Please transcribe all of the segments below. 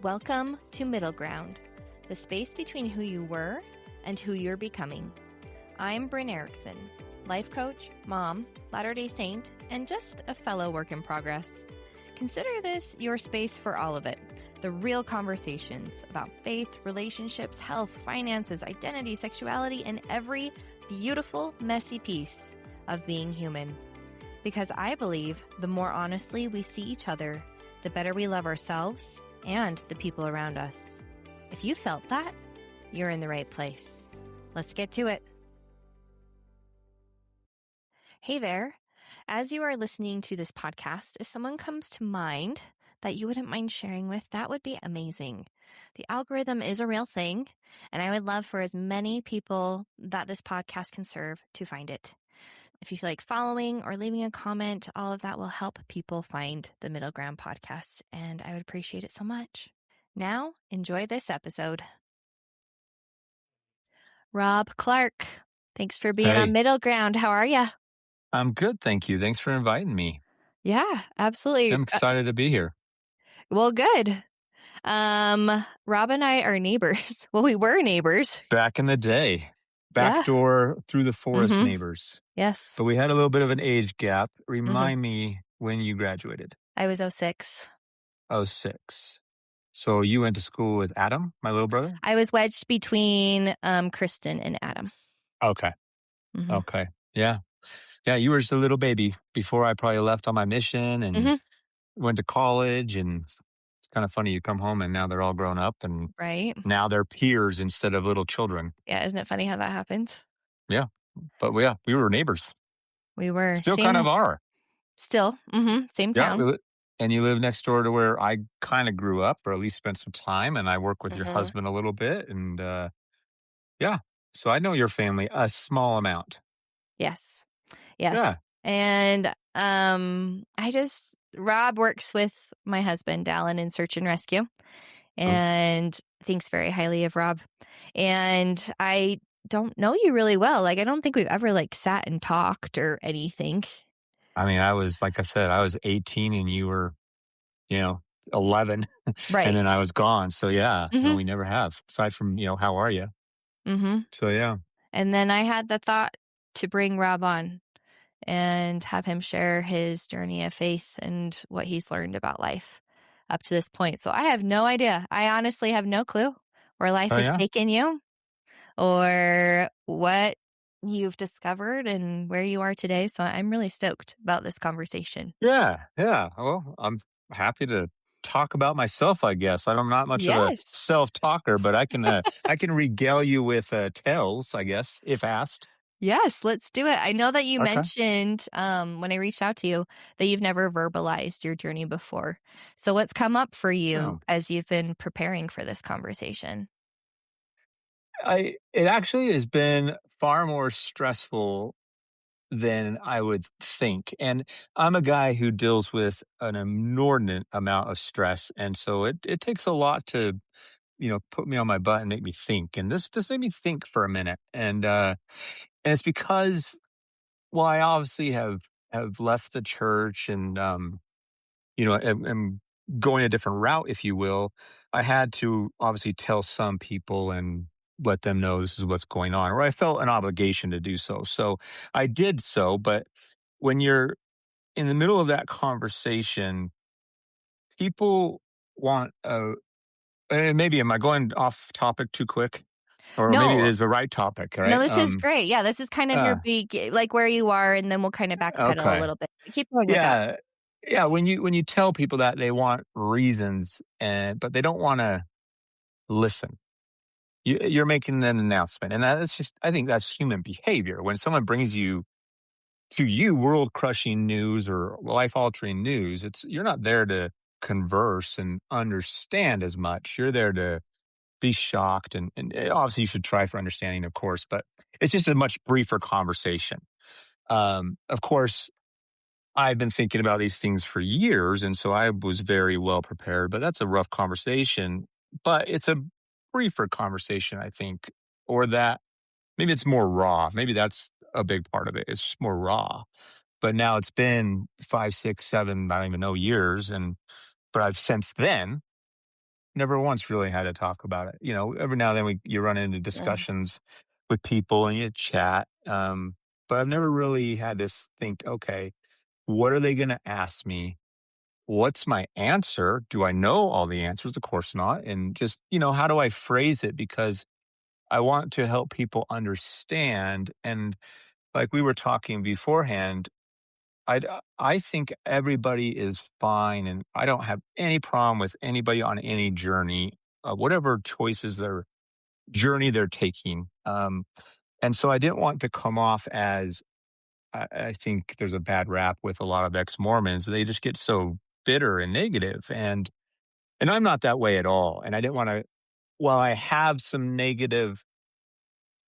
Welcome to Middle Ground, the space between who you were and who you're becoming. I'm Bryn Erickson, life coach, mom, Latter-day Saint, and just a fellow work in progress. Consider this your space for all of it, the real conversations about faith, relationships, health, finances, identity, sexuality, and every beautiful, messy piece of being human. Because I believe the more honestly we see each other, the better we love ourselves and the people around us. If you felt that, you're in the right place. Let's get to it. Hey there. As you are listening to this podcast, if someone comes to mind that you wouldn't mind sharing with, that would be amazing. The algorithm is a real thing, and I would love for as many people that this podcast can serve to find it. If you feel like following or leaving a comment, all of that will help people find the Middle Ground podcast, and I would appreciate it so much. Now, enjoy this episode. Rob Clark, thanks for being on Hey, Middle Ground. How are you? I'm good, thank you. Thanks for inviting me. Yeah, absolutely. I'm excited to be here. Well, good. Rob and I are neighbors. Well, we were neighbors. Back in the day, Yeah. backdoor through the forest neighbors. Yes. But we had a little bit of an age gap. Mm-hmm. Remind me when you graduated. I was 06. 06. So you went to school with Adam, my little brother? I was wedged between Kristen and Adam. Okay. Mm-hmm. Okay. Yeah. Yeah, you were just a little baby before I probably left on my mission and went to college. And it's kind of funny. You come home and now they're all grown up and Right. now they're peers instead of little children. Yeah, isn't it funny how that happens? Yeah. But we were neighbors. We were. Still kind of are. Still. Same Yeah. town. And you live next door to where I kind of grew up, or at least spent some time. And I work with your husband a little bit. And yeah. So I know your family a small amount. Yes. Yeah. And Rob works with my husband, Alan, in search and rescue, and thinks very highly of Rob. And I don't know you really well. Like, I don't think we've ever sat and talked or anything. I mean, like I said, I was 18 and you were, 11. Right. And then I was gone. So yeah, no, we never have, aside from, how are you? So yeah. And then I had the thought to bring Rob on and have him share his journey of faith and what he's learned about life up to this point. So I have no idea. I honestly have no clue where life has taken you or what you've discovered and where you are today. So I'm really stoked about this conversation. Yeah. Yeah. Well, I'm happy to talk about myself, I guess. I'm not much of a self-talker, but I can regale you with tales, I guess, if asked. Yes, let's do it. I know that you mentioned when I reached out to you that you've never verbalized your journey before. So what's come up for you as you've been preparing for this conversation? It actually has been far more stressful than I would think. And I'm a guy who deals with an inordinate amount of stress. And so it takes a lot to, put me on my butt and make me think. And this made me think for a minute. And it's because, well, I obviously have left the church and, am going a different route, if you will. I had to obviously tell some people and let them know this is what's going on, or I felt an obligation to do so. So I did so. But when you're in the middle of that conversation, people want and maybe am I going off topic too quick? Or maybe it is the right topic, right? No, this is great. Yeah, this is kind of your big, where you are, and then we'll kind of backpedal a little bit. Keep going with that. Yeah, when you tell people that, they want reasons, but they don't want to listen. You're making an announcement, and I think that's human behavior. When someone brings you world-crushing news or life-altering news, you're not there to converse and understand as much. You're there to be shocked, and obviously you should try for understanding, of course, but it's just a much briefer conversation. Of course, I've been thinking about these things for years, and so I was very well prepared, but that's a rough conversation. But it's a briefer conversation, I think, or that maybe it's more raw. Maybe that's a big part of it. It's just more raw. But now it's been 5, 6, 7, I don't even know, years. But I've since then, never once really had to talk about it. Every now and then you run into Mm. discussions with people and you chat. But I've never really had to think, okay, what are they going to ask me? What's my answer? Do I know all the answers? Of course not. And just, how do I phrase it? Because I want to help people understand. And like we were talking beforehand, I I think everybody is fine, and I don't have any problem with anybody on any journey, whatever choices their journey they're taking. And so I didn't want to come off as I think there's a bad rap with a lot of ex Mormons. They just get so bitter and negative, and I'm not that way at all. And I didn't want to. While I have some negative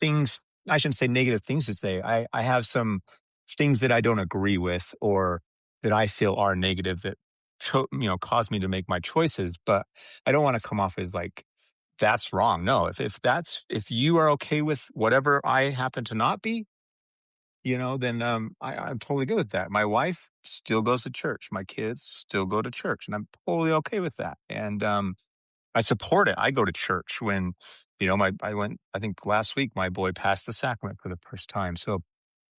things, I shouldn't say negative things to say. I have some things that I don't agree with or that I feel are negative that cause me to make my choices. But I don't want to come off as like that's wrong. No, if you are okay with whatever I happen to not be, then I'm totally good with that. My wife still goes to church. My kids still go to church, and I'm totally okay with that. And I support it. I go to church when, I went, I think last week, my boy passed the sacrament for the first time. So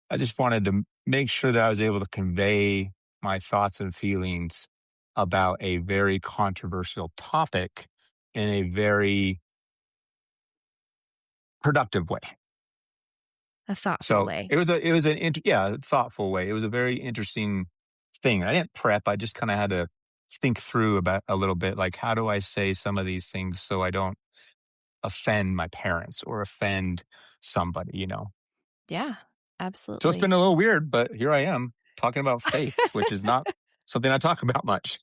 I just wanted to make sure that I was able to convey my thoughts and feelings about a very controversial topic in a very productive way. A thoughtful So way. it was thoughtful way. It was a very interesting thing. I didn't prep. I just kind of had to think through about a little bit, like, how do I say some of these things so I don't offend my parents or offend somebody. Yeah, So it's been absolutely. a little weird, but here I am talking about faith, which is not something I talk about much.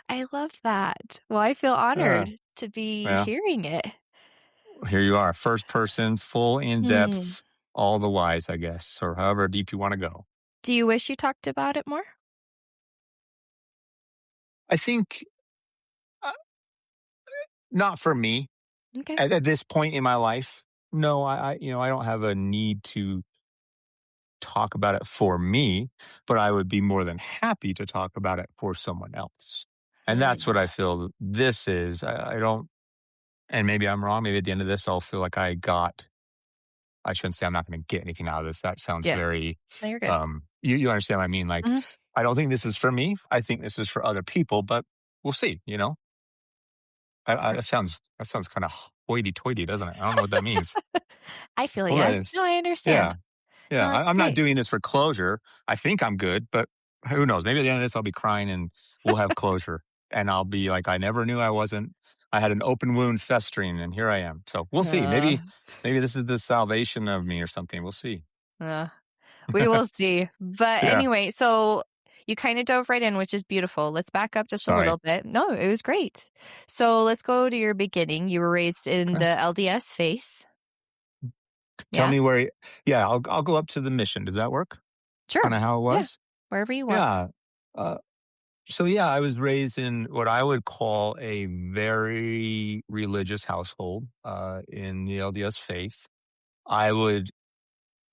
I love that. Well, I feel Uh, honored to be well, hearing it. here you are, first person, full in Hmm. depth, all the wise, I guess, or however deep you want to go. Do you wish you talked about it more? I think uh, not for me Okay. at this point in my life. No, I don't have a need to talk about it for me, but I would be more than happy to talk about it for someone else. And that's Hmm. what I feel this is. I don't, and maybe I'm wrong. Maybe at the end of this, I'll feel like I shouldn't say I'm not going to get anything out of this. That sounds Yeah. very, No, you're good. you understand what I mean? Like, Mhm. I don't think this is for me. I think this is for other people, but we'll see, that sounds kind of hoity toity, doesn't it? I don't know what that means. I feel Well, that ya. No, is, I yeah. understand. Yeah, No, that's I'm not great. doing this for closure. I think I'm good, but who knows? Maybe at the end of this, I'll be crying and we'll have closure. And I'll be like, I never knew I wasn't. I had an open wound festering, and here I am. So we'll see. Uh, Maybe this is the salvation of me or something. We'll see. uh, we will see. But Yeah. anyway, so you kind of dove right in, which is beautiful. Let's back up just a Sorry. little bit. No, it was great. So let's go to your beginning. You were raised in Okay. the LDS faith. Tell Yeah? me where. Yeah, I'll go up to the mission. Does that work? Kind Sure. of how it Yeah. was. Wherever you want. Yeah. Uh, so yeah, I was raised in what I would call a very religious household in the LDS faith. I would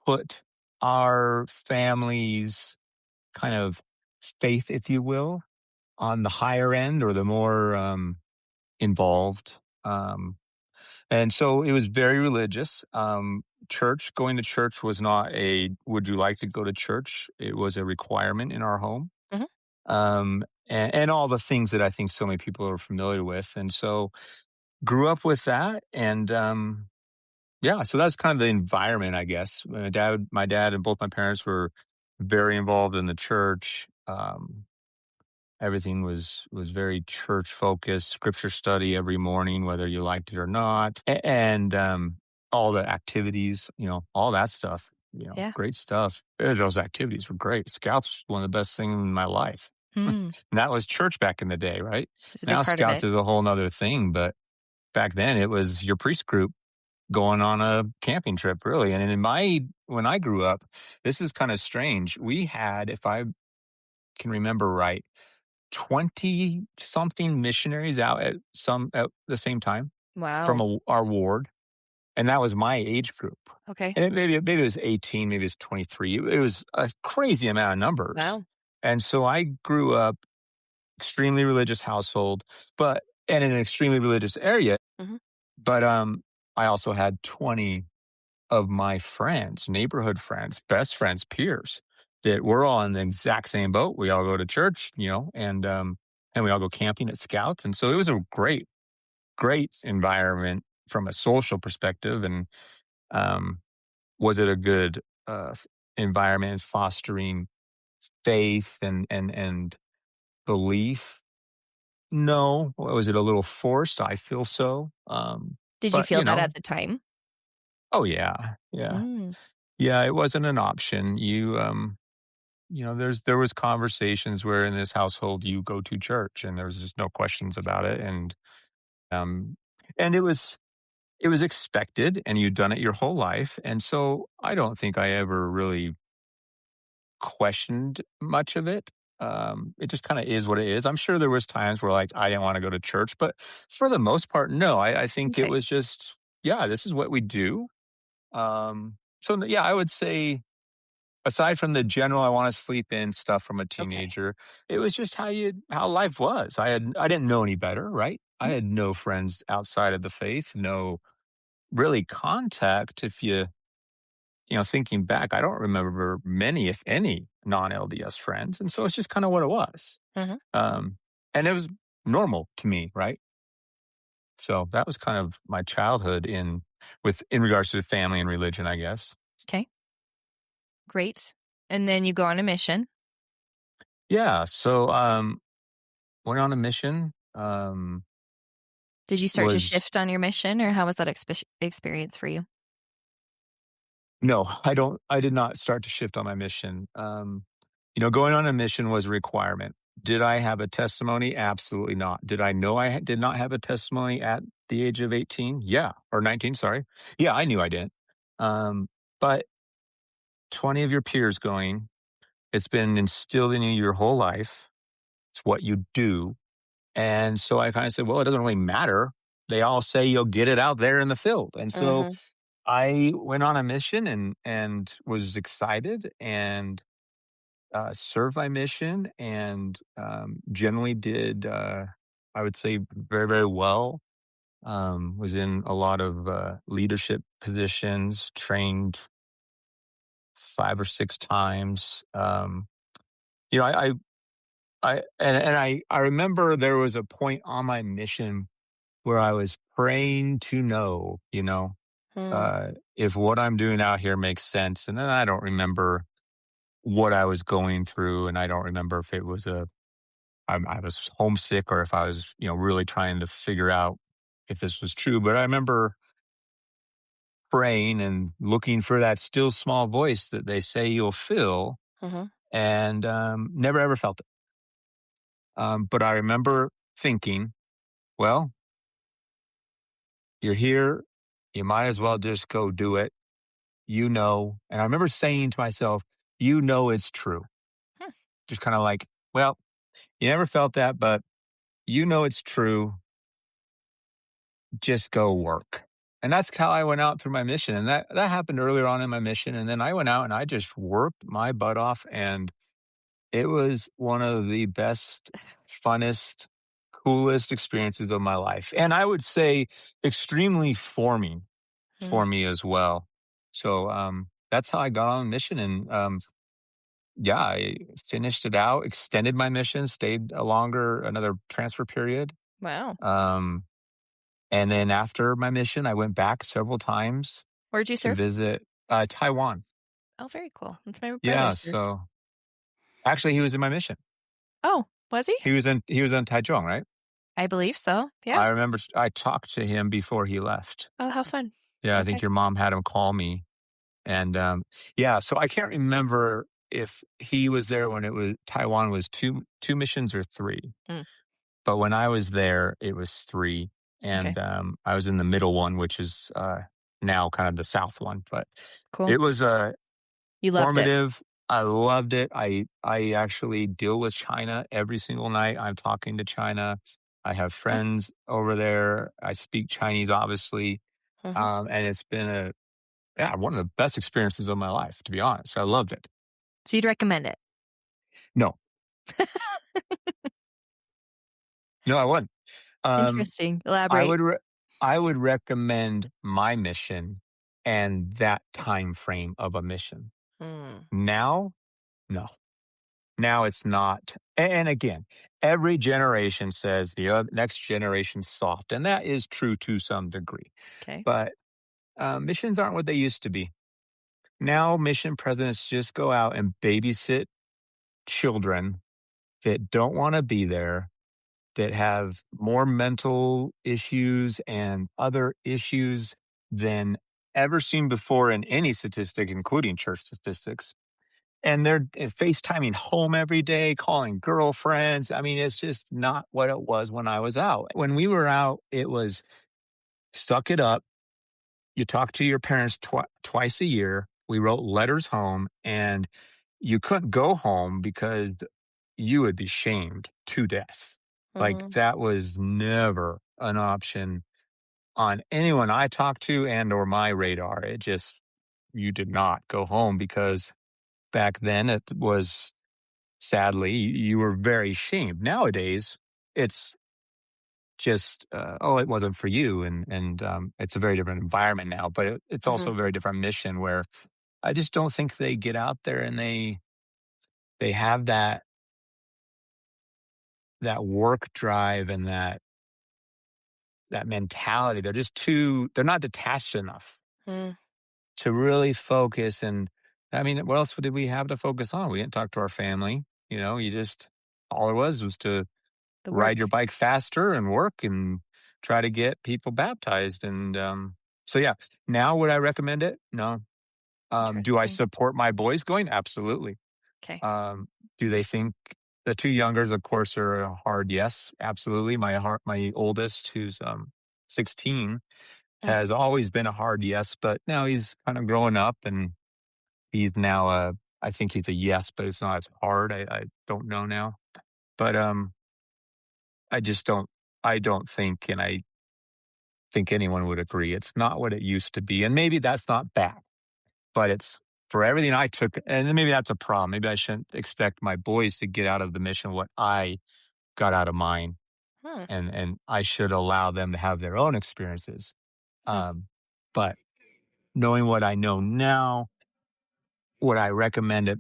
put our family's kind of faith, if you will, on the higher end or the more involved. And so it was very religious. Going to church was not would you like to go to church? It was a requirement in our home. Mhm. And all the things that I think so many people are familiar with. And so grew up with that. And yeah, so that's kind of the environment, I guess. My dad and both my parents were very involved in the church. Everything was very church focused, scripture study every morning, whether you liked it or not, and all the activities, all that stuff, Yeah. great stuff. Those activities were great. Scouts was one of the best things in my life. Hmm. And that was church back in the day, right? It's a big Now part of Scouts it. is a whole nother thing, but back then it was your priest group going on a camping trip, really. And when I grew up, this is kind of strange. We had, if I can remember right, 20 something missionaries out at the same time from Wow. our ward. And that was my age group. Okay. And maybe it was 18, maybe it was 23. It was a crazy amount of numbers. Wow. And so I grew up extremely religious household, but and in an extremely religious area. Mhm. But I also had 20 of my friends, neighborhood friends, best friends, peers that we're all in the exact same boat. We all go to church, and we all go camping at Scouts. And so it was a great environment from a social perspective. And um, was it a good environment fostering faith and belief? No. Was it a little forced? I feel so. Did you But feel that at the time? oh yeah, yeah, Mm, yeah. It wasn't an option. There was conversations where in this household you go to church, and there was just no questions about it, um, and it was expected, and you'd done it your whole life, and so I don't think I ever really questioned much of it. It just kind of is what it is. I'm sure there was times where like I didn't want to go to church, but for the most part, no. I think it okay, was just yeah, this is what we do. So yeah, I would say aside from the general I want to sleep in stuff from a okay. teenager, it was just how life was. I didn't know any better, right? I Mhm, had no friends outside of the faith, no really contact. If thinking back, I don't remember many, if any, non-LDS friends, and so it's just kind of what it was. mhm, Um, and it was normal to me, right? So that was kind of my childhood in regards to family and religion, I guess. 'kay, great. And then you go on a mission. Yeah. So went on a mission. Did you start to Was shift on your mission, or how was that experience for you? No, I did not start to shift on my mission. Going on a mission was a requirement. Did I have a testimony? Absolutely not. Did I know did not have a testimony at the age of 18? Yeah, or 19, sorry. Yeah, I knew I didn't. But 20 of your peers going, it's been instilled in you your whole life. It's what you do. And so I kind of said, well, it doesn't really matter. They all say you'll get it out there in the field. And so Mhm, I went on a mission and was excited and served my mission and generally did I would say very very well. Was in a lot of leadership positions, trained 5 or 6 times. You know, I remember there was a point on my mission where I was praying to know, mm, if what I'm doing out here makes sense. And then I don't remember what I was going through, and I don't remember if it was I was homesick or if I was, really trying to figure out if this was true. But I remember praying and looking for that still small voice that they say you'll feel, mhm, and never ever felt it. But I remember thinking, well, you're here, you might as well just go do it. And I remember saying to myself, it's true. hmm, Just kind of like, well, you never felt that, but it's true. Just go work. And that's how I went out through my mission. And that happened earlier on in my mission. And then I went out and I just worked my butt off. And it was one of the best, funnest, coolest experiences of my life. And I would say extremely forming mhm. for me as well. So that's how I got on a mission. And yeah, I finished it out, extended my mission, stayed a longer, another transfer period. Wow. Um, And then after my mission, I went back several times Where'd you to serve? visit, Taiwan. Oh, very cool. That's my Yeah, brother's served. so actually, he was in my mission. Oh, was he? He was in Taichung, right? I believe so. Yeah. I remember I talked to him before he left. Oh, how fun. Yeah, I think Okay. your mom had him call me, and, yeah, so I can't remember if he was there when it was Taiwan was 2 missions or 3, Mm, but when I was there, it was 3, okay. and, I was in the middle one, which is, now kind of the south one, but Cool. it was a You loved it. formative. I loved it. I actually deal with China every single night. I'm talking to China. I have Huh. friends over there. I speak Chinese, obviously, Mhm. and it's been one of the best experiences of my life, to be honest. I loved it. So you'd recommend it? No, no, I wouldn't. Um, Interesting. I Elaborate. would re I would recommend my mission and that time frame of a mission. Mm, Now, no. Now it's not. And again, every generation says the next generation's soft, and that is true to some degree. okay. But missions aren't what they used to be. Now, mission presidents just go out and babysit children that don't want to be there, that have more mental issues and other issues than ever seen before in any statistic, including church statistics. And they're FaceTiming home every day, calling girlfriends. I mean, it's just not what it was when I was out. When we were out, it was suck it up. You talk to your parents twice a year. We wrote letters home, and you couldn't go home because you would be shamed to death. Like Mhm. that was never an option on anyone I talked to and or my radar. It just you did not go home because back then it was sadly you were very shamed. Nowadays, it's just oh, it wasn't for you, and it's a very different environment now. But it's also Mhm. a very different mission where I just don't think they get out there and they have that work drive and that mentality. They're just too. They're not detached enough Mm. to really focus. And I mean, what else did we have to focus on? We didn't talk to our family. You know, you just all it was to The ride your work. bike faster and work and try to get people baptized. And so, yeah, now would I recommend it? No. Do I Interesting. support my boys going? Absolutely. Okay. Um, do they think the two youngers, of course, are a hard yes? Absolutely. My oldest, who's 16, Mm. has always been a hard yes, but now he's kind of growing up and he's now I think he's a yes, but it's not as hard. I don't know now. But I just don't I don't think and I think anyone would agree. It's not what it used to be. And maybe that's not bad, but it's for everything I took. And maybe that's a problem. Maybe I shouldn't expect my boys to get out of the mission what I got out of mine. Hmm. And I should allow them to have their own experiences. Hmm. But knowing what I know now, would I recommend it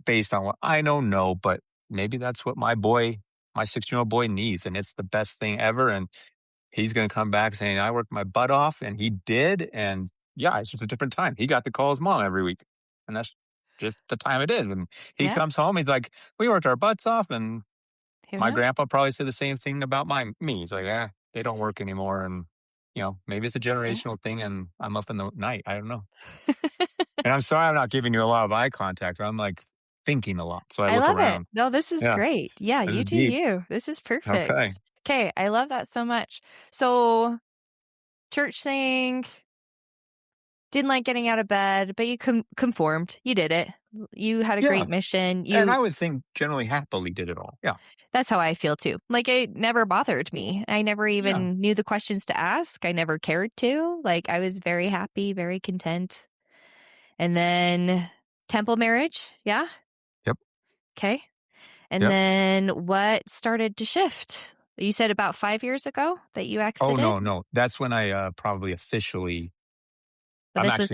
based on what I know? No, but maybe that's what my 16-year-old boy needs. And it's the best thing ever. And he's going to come back saying, I worked my butt off, and he did. And yeah, it's just a different time. He got to call his mom every week. And that's just the time it is. And he Yeah. comes home, he's like, we worked our butts off. And Who my knows? grandpa probably said the same thing about me. He's like, they don't work anymore. And, maybe it's a Yeah. generational thing and I'm up in the night. I don't know. And I'm sorry I'm not giving you a lot of eye contact. I'm like thinking a lot. So I I look love it. around. No, this is Yeah, great. Yeah, this you is do deep. you. This is perfect. Okay. Okay, I love that so much. So, church thing, didn't like getting out of bed, but you conformed. You did it. You had a Yeah. great mission. And You I would think generally happily did it all. Yeah. That's how I feel too. Like it never bothered me. I never Yeah. even knew the questions to ask. I never cared to. Like I was very happy, very content. And then temple marriage. Yeah. Yep. Okay. And Yep. then what started to shift? You said about 5 years ago that you Oh, exited, no, no. That's when I probably officially, but this was,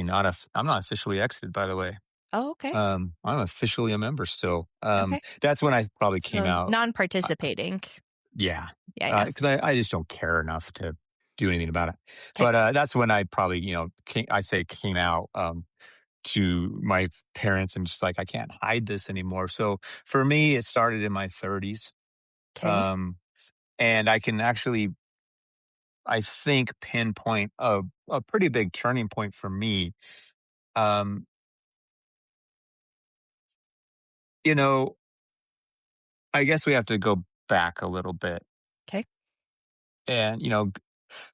I'm not officially exited, by the way. oh, okay. I'm officially a member still. Okay. That's when I probably came So out. non Uh, participating. yeah. Yeah. Yeah. Because I just don't care enough to do anything about it. Okay. But that's when I probably, came out to my parents and just like, I can't hide this anymore. So for me, it started in my 30s. Okay. Um, and I can actually I think, pinpoint a pretty big turning point for me. Um, you know, I guess we have to go back a little bit. Okay. And,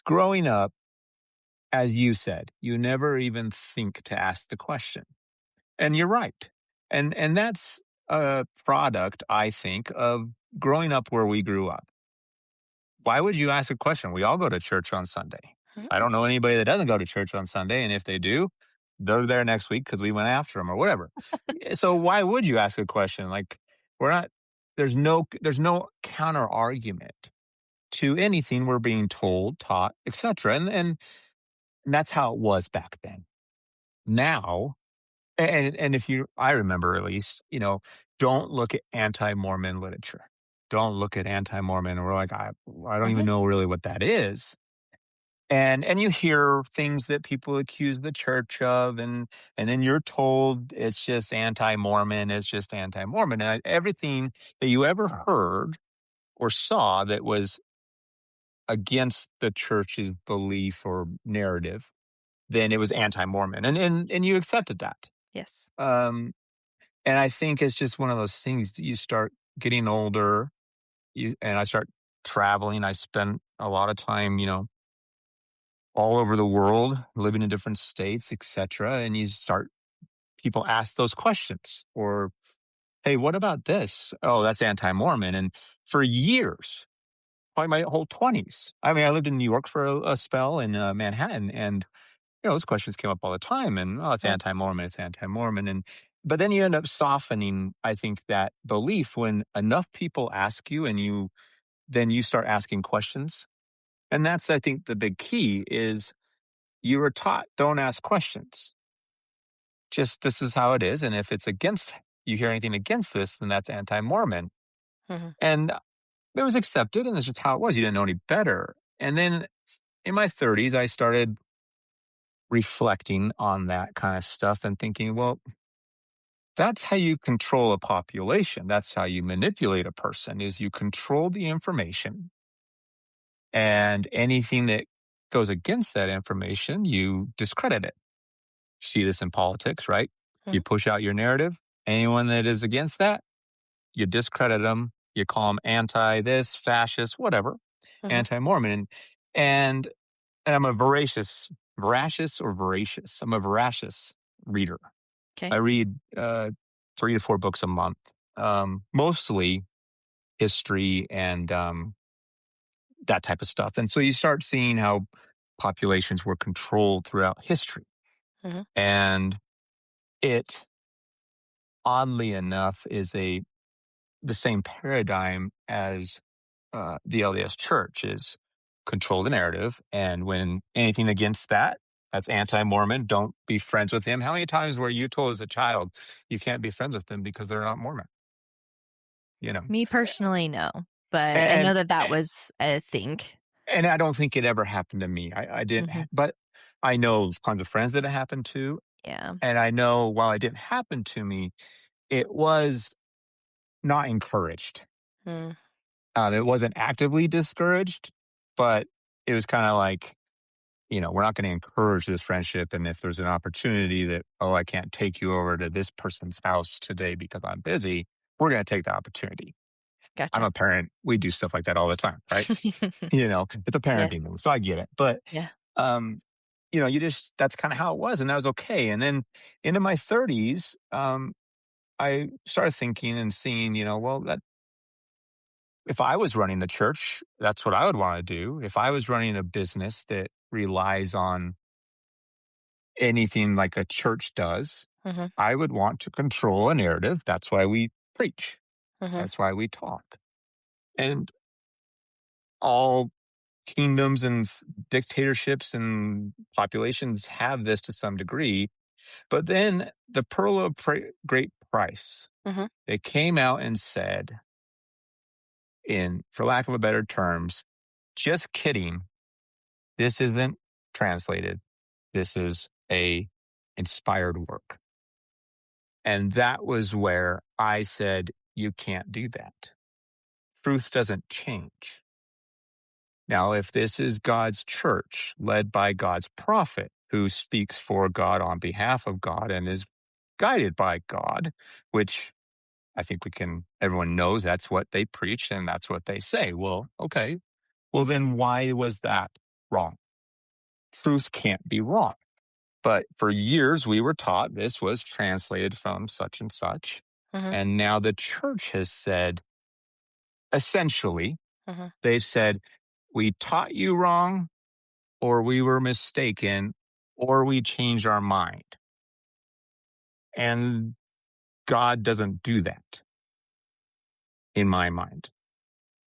growing up, as you said, you never even think to ask the question. And you're right. And that's a product, I think, of growing up where we grew up. Why would you ask a question? We all go to church on Sunday. I Hmm. don't know anybody that doesn't go to church on Sunday, and if they do, they're there next week because we went after them or whatever. So why would you ask a question? Like we're not. There's no counter argument. to anything we're being told, taught, etc. And that's how it was back then. Now, and if you, I remember at least, don't look at anti-Mormon literature. Don't look at anti-Mormon. We're like, I don't even Mhm. know really what that is. And you hear things that people accuse the church of, and then you're told it's just anti-Mormon, it's just anti-Mormon. And everything that you ever heard or saw that was against the church's belief or narrative, then it was anti-Mormon. And you accepted that. Yes. Um, and I think it's just one of those things that you start getting older, and I start traveling. I spend a lot of time, all over the world, living in different states, etc. And you start people ask those questions, or hey, what about this? Oh, that's anti-Mormon. And for years, probably my whole 20s. I mean, I lived in New York for a spell in Manhattan, and those questions came up all the time. And oh, it's Mm. anti-Mormon, it's anti-Mormon, and but then you end up softening, I think, that belief when enough people ask you, and you start asking questions. And that's, I think, the big key is you were taught don't ask questions. Just this is how it is. And if it's against, you hear anything against this, then that's anti Mormon. Mhm. And it was accepted. And that's just how it was. You didn't know any better. And then in my 30s, I started reflecting on that kind of stuff and thinking, well, that's how you control a population. That's how you manipulate a person is you control the information, and anything that goes against that information, you discredit it. See this in politics, right? You Mhm. push out your narrative. Anyone that is against that, you discredit them. You call them anti this, fascist, whatever, Mhm. anti Mormon. And, and I'm a voracious or voracious? I'm a voracious reader. I 'Kay. read 3 to 4 books a month, mostly history and that type of stuff. And so you start seeing how populations were controlled throughout history. Mhm. And it, oddly enough, is the same paradigm as the LDS Church is control the narrative, and when anything against that, that's anti-Mormon. Don't be friends with them. How many times were you told as a child you can't be friends with them because they're not Mormon? You know, Me personally, no, but I know and that that was a thing. and I don't think it ever happened to me. I didn't, Mhm. but I know tons of friends that it happened to, Yeah. and I know while it didn't happen to me, it was not encouraged. Mm. It wasn't actively discouraged, but it was kind of like, we're not going to encourage this friendship. And if there's an opportunity that, oh, I can't take you over to this person's house today because I'm busy, we're going to take the opportunity. I'm Gotcha. a parent. We do stuff like that all the time, right? It's a Yes. parenting move. So I get it. But, Yeah. um, that's kind of how it was. And that was okay. And then into my 30s, I started thinking and seeing, well, that if I was running the church, that's what I would want to do. If I was running a business that relies on anything like a church does, Mhm. I would want to control a narrative. That's why we preach. Mhm. That's why we talk. And all kingdoms and dictatorships and populations have this to some degree. But then the pearl of great price, Mhm. they came out and said, in, for lack of a better terms, just kidding. This isn't translated. This is a inspired work. And that was where I said, you can't do that. Truth doesn't change. Now, if this is God's church led by God's prophet who speaks for God on behalf of God and is guided by God, which I think everyone knows that's what they preach and that's what they say. Well, okay. Well, then why was that wrong? Truth can't be wrong. But for years, we were taught this was translated from such and such. Mhm. And now the church has said, essentially, Mhm. they've said, we taught you wrong, or we were mistaken, or we changed our mind. And God doesn't do that, in my mind.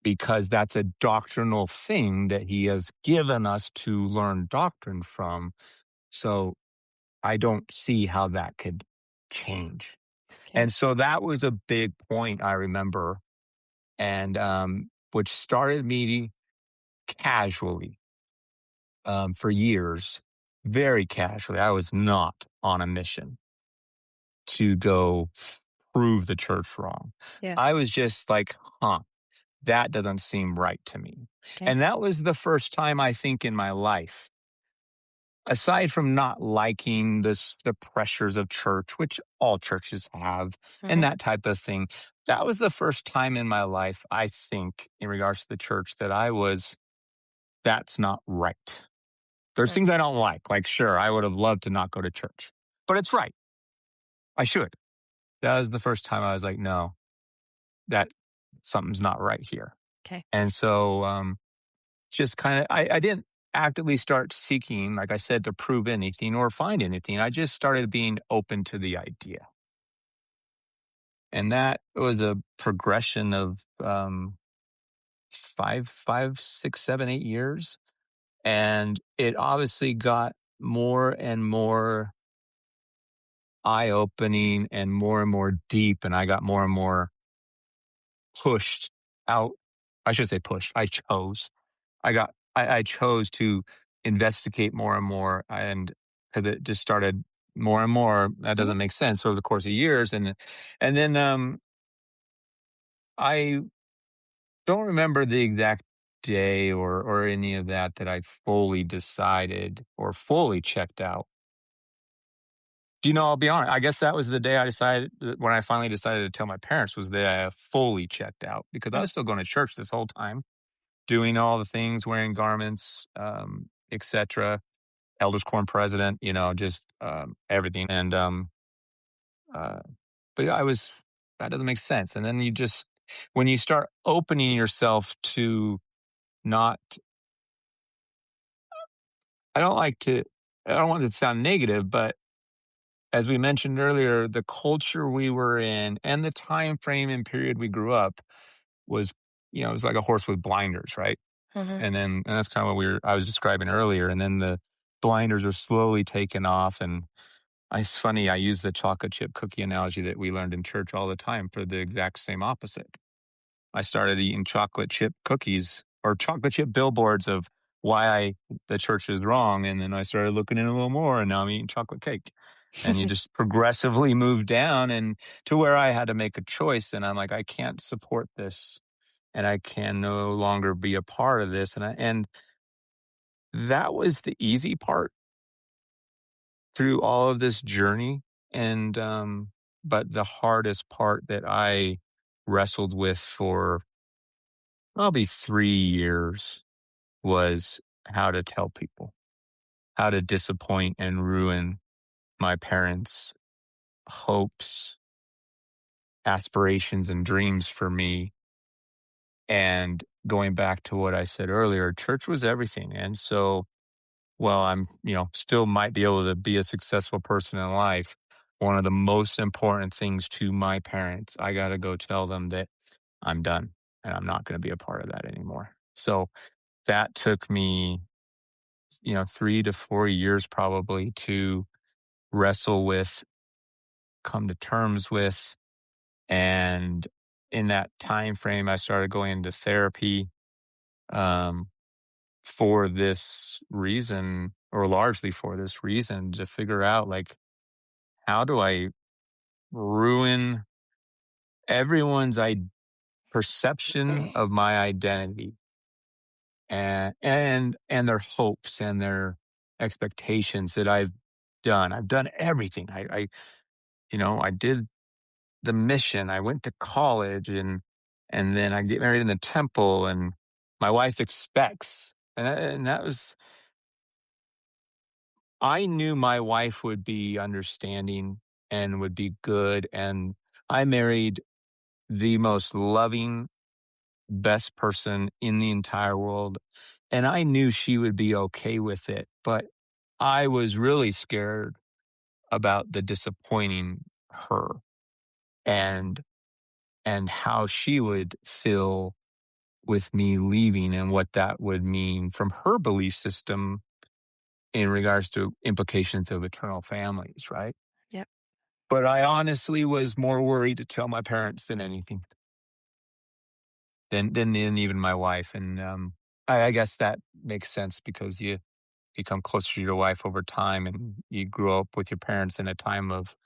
because that's a doctrinal thing that he has given us to learn doctrine from. So I don't see how that could change. Okay. And so that was a big point I remember, and which started me casually for years, very casually. I was not on a mission to go prove the church wrong. Yeah. I was just like, huh, that doesn't seem right to me. Okay. And that was the first time I think in my life, aside from not liking the pressures of church, which all churches have, and Hmm. that type of thing, that was the first time in my life, I think, in regards to the church, that that's not right. There's Right. things I don't like. Sure, I would have loved to not go to church, but it's right. I should. That was the first time I was like, no, that something's not right here. Okay. And so, just kind of, I didn't actively start seeking, like I said, to prove anything or find anything. I just started being open to the idea. And that was a progression of 5, 6, 7, 8 years. And it obviously got more and more eye opening and more deep. And I got more and more pushed out. I should say pushed. I chose to investigate more and more, and because it just started more and more. That Hmm. doesn't make sense over the course of years, and then I don't remember the exact day or any of that I fully decided or fully checked out. Do you know? I'll be honest. I guess that was the day I decided, when I finally decided to tell my parents, was that I fully checked out, because I Oh. was still going to church this whole time, doing all the things, wearing garments, etc. Elders Quorum president, just everything. And uh, but yeah, that doesn't make sense. And then when you start opening yourself to not, I don't like to, I don't want it to sound negative, but as we mentioned earlier, the culture we were in and the time frame and period we grew up was, it was like a horse with blinders, right? Hmm. And that's kind of what I was describing earlier. And then the blinders are slowly taken off. And it's funny, I use the chocolate chip cookie analogy that we learned in church all the time for the exact same opposite. I started eating chocolate chip cookies or chocolate chip billboards of the church is wrong. And then I started looking in a little more, and now I'm eating chocolate cake. And you just progressively move down, and to where I had to make a choice. And I'm like, I can't support this, and I can no longer be a part of this. And that was the easy part through all of this journey. And, but the hardest part that I wrestled with for probably 3 years was how to tell people, how to disappoint and ruin my parents' hopes, aspirations, and dreams for me. And going back to what I said earlier, church was everything. And so, well, I'm, still might be able to be a successful person in life. One of the most important things to my parents, I got to go tell them that I'm done and I'm not going to be a part of that anymore. So that took me, 3 to 4 years probably to wrestle with, come to terms with. And in that time frame, I started going into therapy, um, for this reason, or largely for this reason, to figure out, like, how do I ruin everyone's perception of my identity, and their hopes and their expectations that I've done. I've done everything. I did the mission. I went to college, and then I get married in the temple, and my wife expects, and that was, I knew my wife would be understanding and would be good. And I married the most loving, best person in the entire world. And I knew she would be okay with it. But I was really scared about the disappointing her, and how she would feel with me leaving and what that would mean from her belief system in regards to implications of eternal families, right? Yep. But I honestly was more worried to tell my parents than anything, than even my wife. And I guess that makes sense because you become closer to your wife over time, and you grew up with your parents in a time of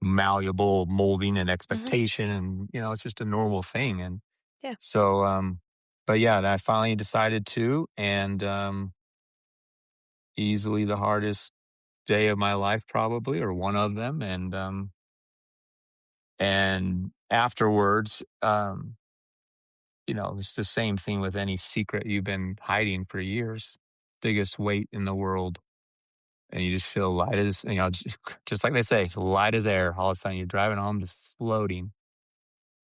malleable molding and Hmm. expectation, and it's just a normal thing. And Yeah. so, but yeah, and I finally decided to, and easily the hardest day of my life, probably, or one of them. And afterwards, it's the same thing with any secret you've been hiding for years. Biggest weight in the world, and you just feel light as just like they say, it's light as air. All of a sudden, you're driving home, just floating,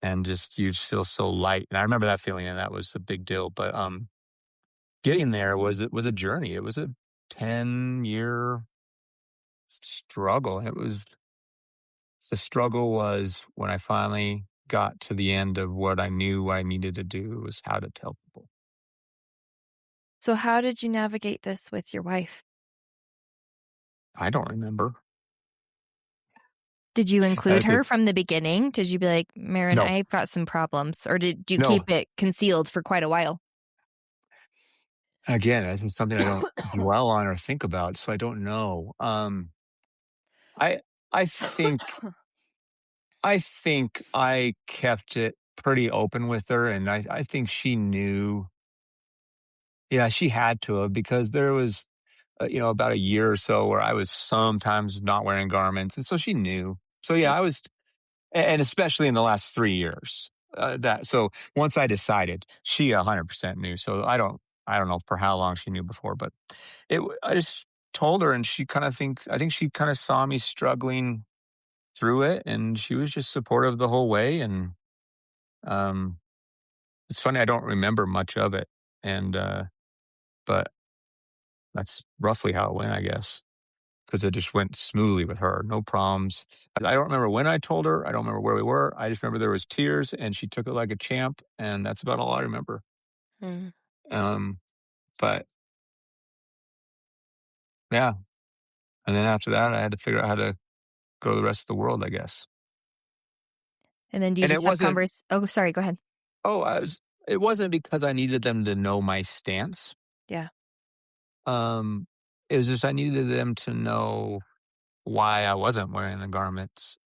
and you just feel so light. And I remember that feeling, and that was a big deal. But getting there was a journey. It was a 10-year struggle. The struggle was when I finally got to the end of what I knew what I needed to do was how to tell people. So how did you navigate this with your wife? I don't remember. Did you I include had to her from the beginning? Did you be like, Marin, no, I've got some problems? Or did you no. keep it concealed for quite a while? Again, that's something I don't dwell on or think about, so I don't know. I I think I think I kept it pretty open with her, and I think she knew. Yeah, she had to have, because there was, about a year or so where I was sometimes not wearing garments, and so she knew. So yeah, I was, and especially in the last 3 years. That so once I decided, she 100% knew. So I don't know for how long she knew before, but I just told her, and I think she kind of saw me struggling through it, and she was just supportive the whole way. And um, it's funny, I don't remember much of it, and but that's roughly how it went, I guess, because it just went smoothly with her, no problems. I don't remember when I told her. I don't remember where we were. I just remember there was tears, and she took it like a champ, and that's about all I remember. Mm. Um, but yeah, and then after that, I had to figure out how to go to the rest of the world, I guess. And then do you And it just have wasn't. Oh, sorry, go ahead. Oh, it wasn't because I needed them to know my stance. Yeah. Um, it was just I needed them to know why I wasn't wearing the garments.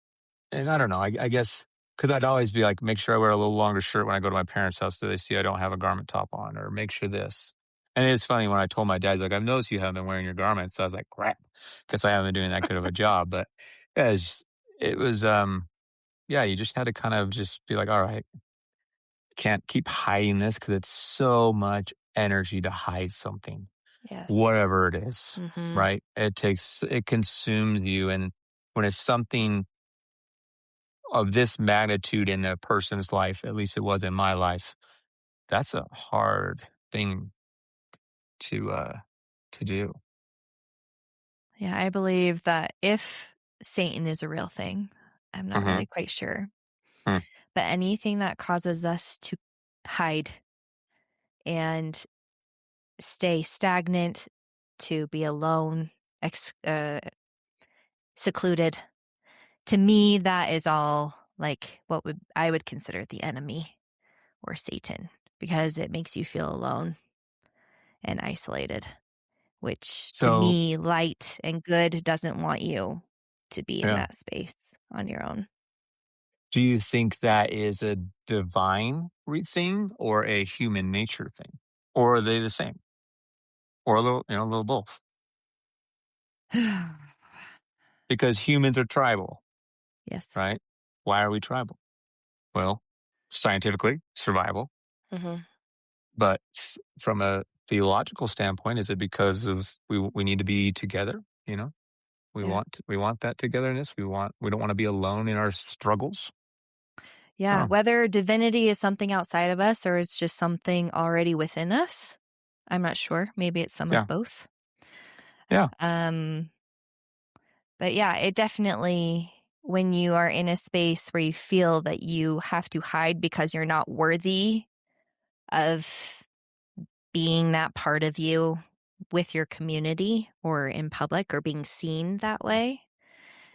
And I don't know, I guess because I'd always be like, make sure I wear a little longer shirt when I go to my parents' house so they see I don't have a garment top on, or make sure this. And it's funny when I told my dad, he's like, I've noticed you haven't been wearing your garments. So I was like, crap, because I haven't been doing that good of a job. But yeah, it was, yeah, you just had to kind of just be like, all right, can't keep hiding this because it's so much energy to hide something, Yes. whatever it is, Mhm. right? It consumes you. And when it's something of this magnitude in a person's life, at least it was in my life, that's a hard thing to, uh, to do. Yeah, I believe that if Satan is a real thing, I'm not Mhm, really quite sure, mm. but anything that causes us to hide and stay stagnant, to be alone, secluded, to me, that is all like what would I would consider the enemy or Satan, because it makes you feel alone and isolated, which to So, me, light and good doesn't want you to be in yeah. that space on your own. Do you think that is a divine thing or a human nature thing? Or are they the same? Or a little both? Because humans are tribal, Yes. right? Why are we tribal? Well, scientifically, survival. Hmm. But from a theological standpoint, is it because of we need to be together? Yeah. We want that togetherness. We don't want to be alone in our struggles. Yeah. Huh. Whether divinity is something outside of us or it's just something already within us, I'm not sure. Maybe it's some of Yeah. both. Yeah. Um, but yeah, it definitely, when you are in a space where you feel that you have to hide because you're not worthy of being that part of you with your community or in public or being seen that way.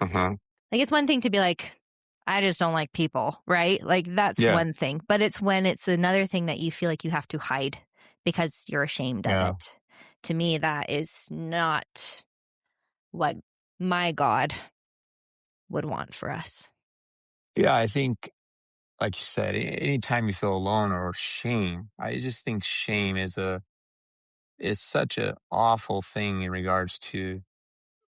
Uh-huh. Like, it's one thing to be like, I just don't like people, right? Like, that's Yeah. one thing. But it's when it's another thing that you feel like you have to hide because you're ashamed of Yeah. it. To me, that is not what my God would want for us. Yeah, I think, like you said, anytime you feel alone or shame, I just think shame is such an awful thing in regards to,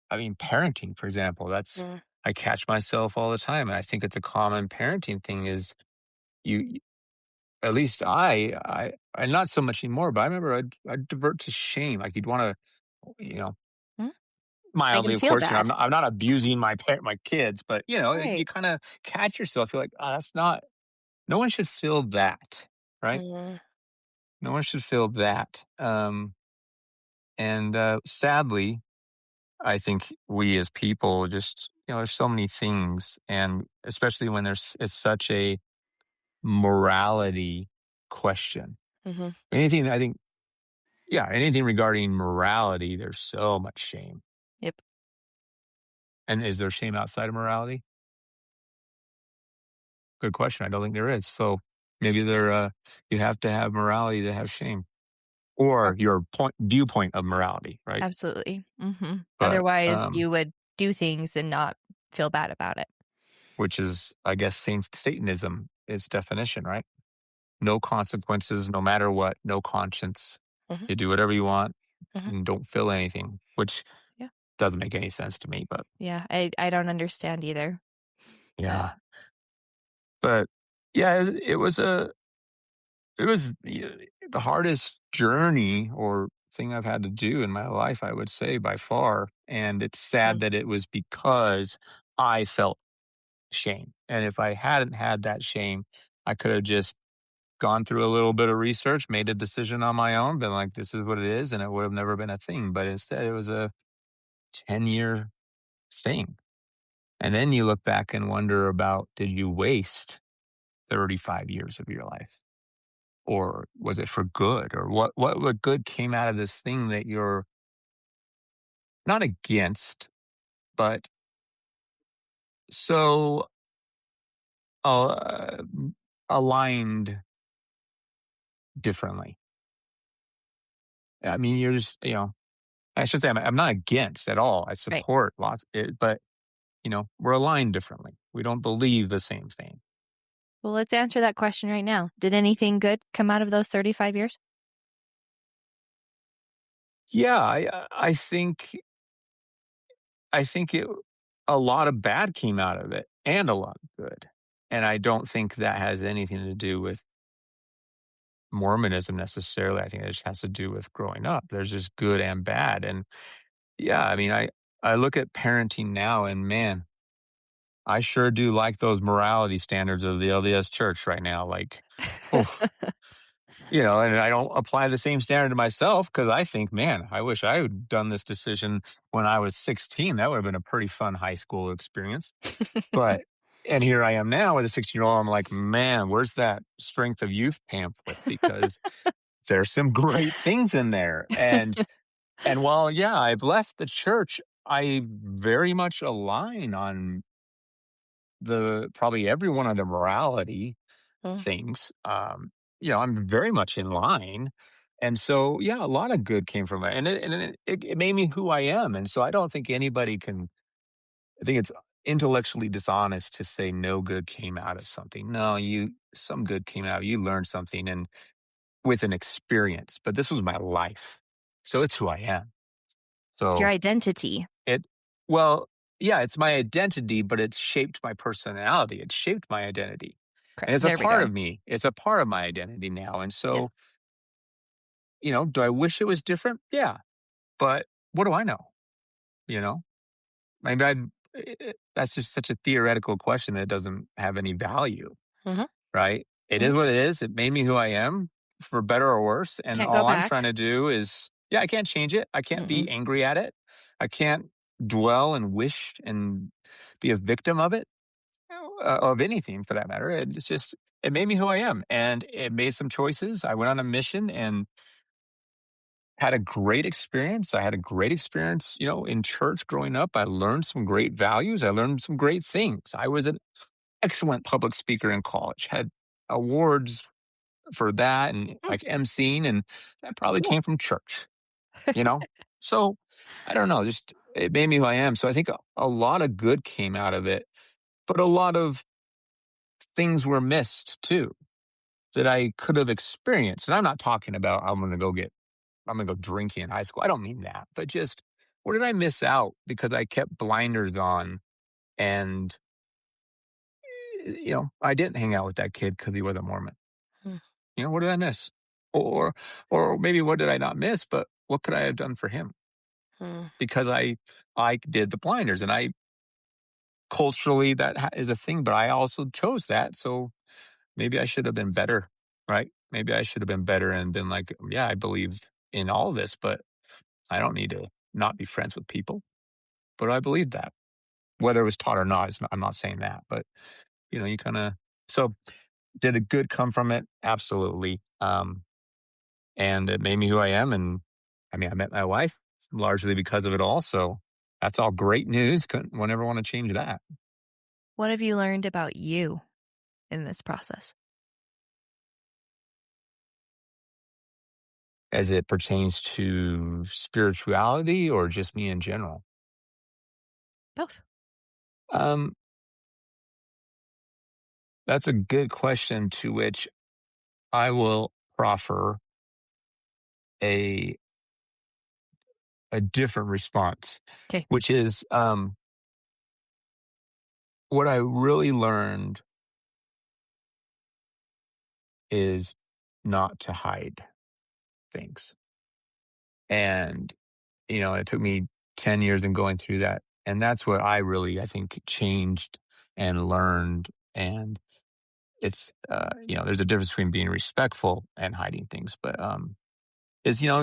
I mean, parenting, for example. That's Mm. I catch myself all the time, and I think it's a common parenting thing. Is you at least I not so much anymore, but I remember I'd divert to shame. Like you'd want to, Mm. Make mildly, them of feel course. bad. I'm not abusing my kids, but you Right. kind of catch yourself. You're like, oh, that's not. No one should feel that, right? Mm. No one should feel that. And sadly, I think we as people just, there's so many things, and especially when it's such a morality question. Hmm. Anything, I think, yeah, anything regarding morality, there's so much shame. Yep. And is there shame outside of morality? Good question. I don't think there is. So maybe you have to have morality to have shame, or your viewpoint of morality, right? Absolutely. But Otherwise, you would do things and not feel bad about it. which is, I guess, Satanism is definition, right? No consequences, no matter what, no conscience. Hmm. You do whatever you want Hmm. and don't feel anything, which Yeah. doesn't make any sense to me. But Yeah. I don't understand either. But yeah, but yeah, it was the hardest journey or thing I've had to do in my life, I would say, by far. And it's sad mm, that it was because I felt shame. And if I hadn't had that shame, I could have just gone through a little bit of research, made a decision on my own, been like, this is what it is, and it would have never been a thing. But instead, it was a 10-year thing. And then you look back and wonder about, did you waste 35 years of your life? Or was it for good? Or what good came out of this thing that you're not against, but so uh, aligned differently? I mean, you're just, I should say I'm not against at all. I right. support lots, but we're aligned differently. We don't believe the same thing. Well, let's answer that question right now. Did anything good come out of those 35 years? Yeah, I think a lot of bad came out of it and a lot of good. And I don't think that has anything to do with Mormonism necessarily. I think it just has to do with growing up. There's just good and bad. And yeah, I mean, I look at parenting now and man, I sure do like those morality standards of the LDS church right now. Like, oh, and I don't apply the same standard to myself because I think, man, I wish I had done this decision when I was 16. That would have been a pretty fun high school experience. But, and here I am now with a 16-year-old. I'm like, man, where's that strength of youth pamphlet? Because there's some great things in there. And while, yeah, I've left the church, I very much align on probably every one of the morality Mm. things. I'm very much in line. And so, yeah, a lot of good came from it. And it made me who I am. And so I don't think anybody can, I think it's intellectually dishonest to say no good came out of something. No, some good came out. You learned something and with an experience, but this was my life. So it's who I am. It's your So identity. it, well, yeah, it's my identity, but it's shaped my personality. It's shaped my identity. Correct. And it's a There we part go. of me. It's a part of my identity now. And Yes. so, do I wish it was different? Yeah. But what do I know? You know, maybe that's just such a theoretical question that doesn't have any value, Hmm. right? It Hmm. is what it is. It made me who I am for better or worse. And Can't go all I'm trying back. to do is, yeah, I can't change it. I can't be Mm-mm. angry at it. I can't dwell and wish and be a victim of it. of anything for that matter. It's just it made me who I am, and it made some choices. I went on a mission and had a great experience. I had a great experience, in church growing up. I learned some great values. I learned some great things. I was an excellent public speaker in college. Had awards for that and Mm, like emceeing, and that probably cool. came from church. You know, so I don't know. Just it made me who I am. So I think a lot of good came out of it, but a lot of things were missed too that I could have experienced. And I'm not talking about I'm gonna go drinking in high school. I don't mean that, but just what did I miss out because I kept blinders on and I didn't hang out with that kid because he wasn't Mormon. Mm, What did I miss? Or or maybe what did I not miss, but what could I have done for him? mm, Because I did the blinders and I culturally that is a thing, but I also chose that. So maybe I should have been better, right? Maybe I should have been better and been like, yeah, I believe in all this, but I don't need to not be friends with people. But I believe that. Whether it was taught or not, I'm not saying that. But, you kind of. So did a good come from it? Absolutely. And it made me who I am. And I mean, I met my wife largely because of it all. So that's all great news. Won't ever want to change that. what have you learned about you in this process? As it pertains to spirituality or just me in general? Both. Um, that's a good question to which I will proffer a a different response, Okay. which is what I really learned is not to hide things. And, it took me 10 years in going through that. And that's what I really, I think, changed and learned. And there's a difference between being respectful and hiding things, but,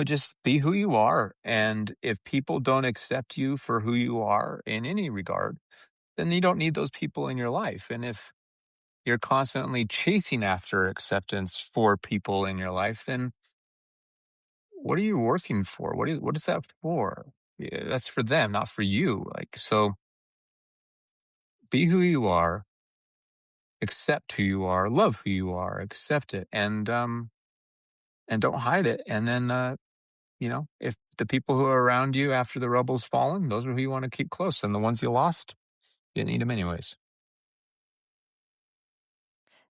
just be who you are. And if people don't accept you for who you are in any regard, then you don't need those people in your life. And if you're constantly chasing after acceptance for people in your life, then what are you working for? What is that for? Yeah, that's for them, not for you. Like, so be who you are, accept who you are, love who you are, accept it, and don't hide it. And then if the people who are around you after the rubble's fallen, those are who you want to keep close. And the ones you lost, you didn't need them anyways.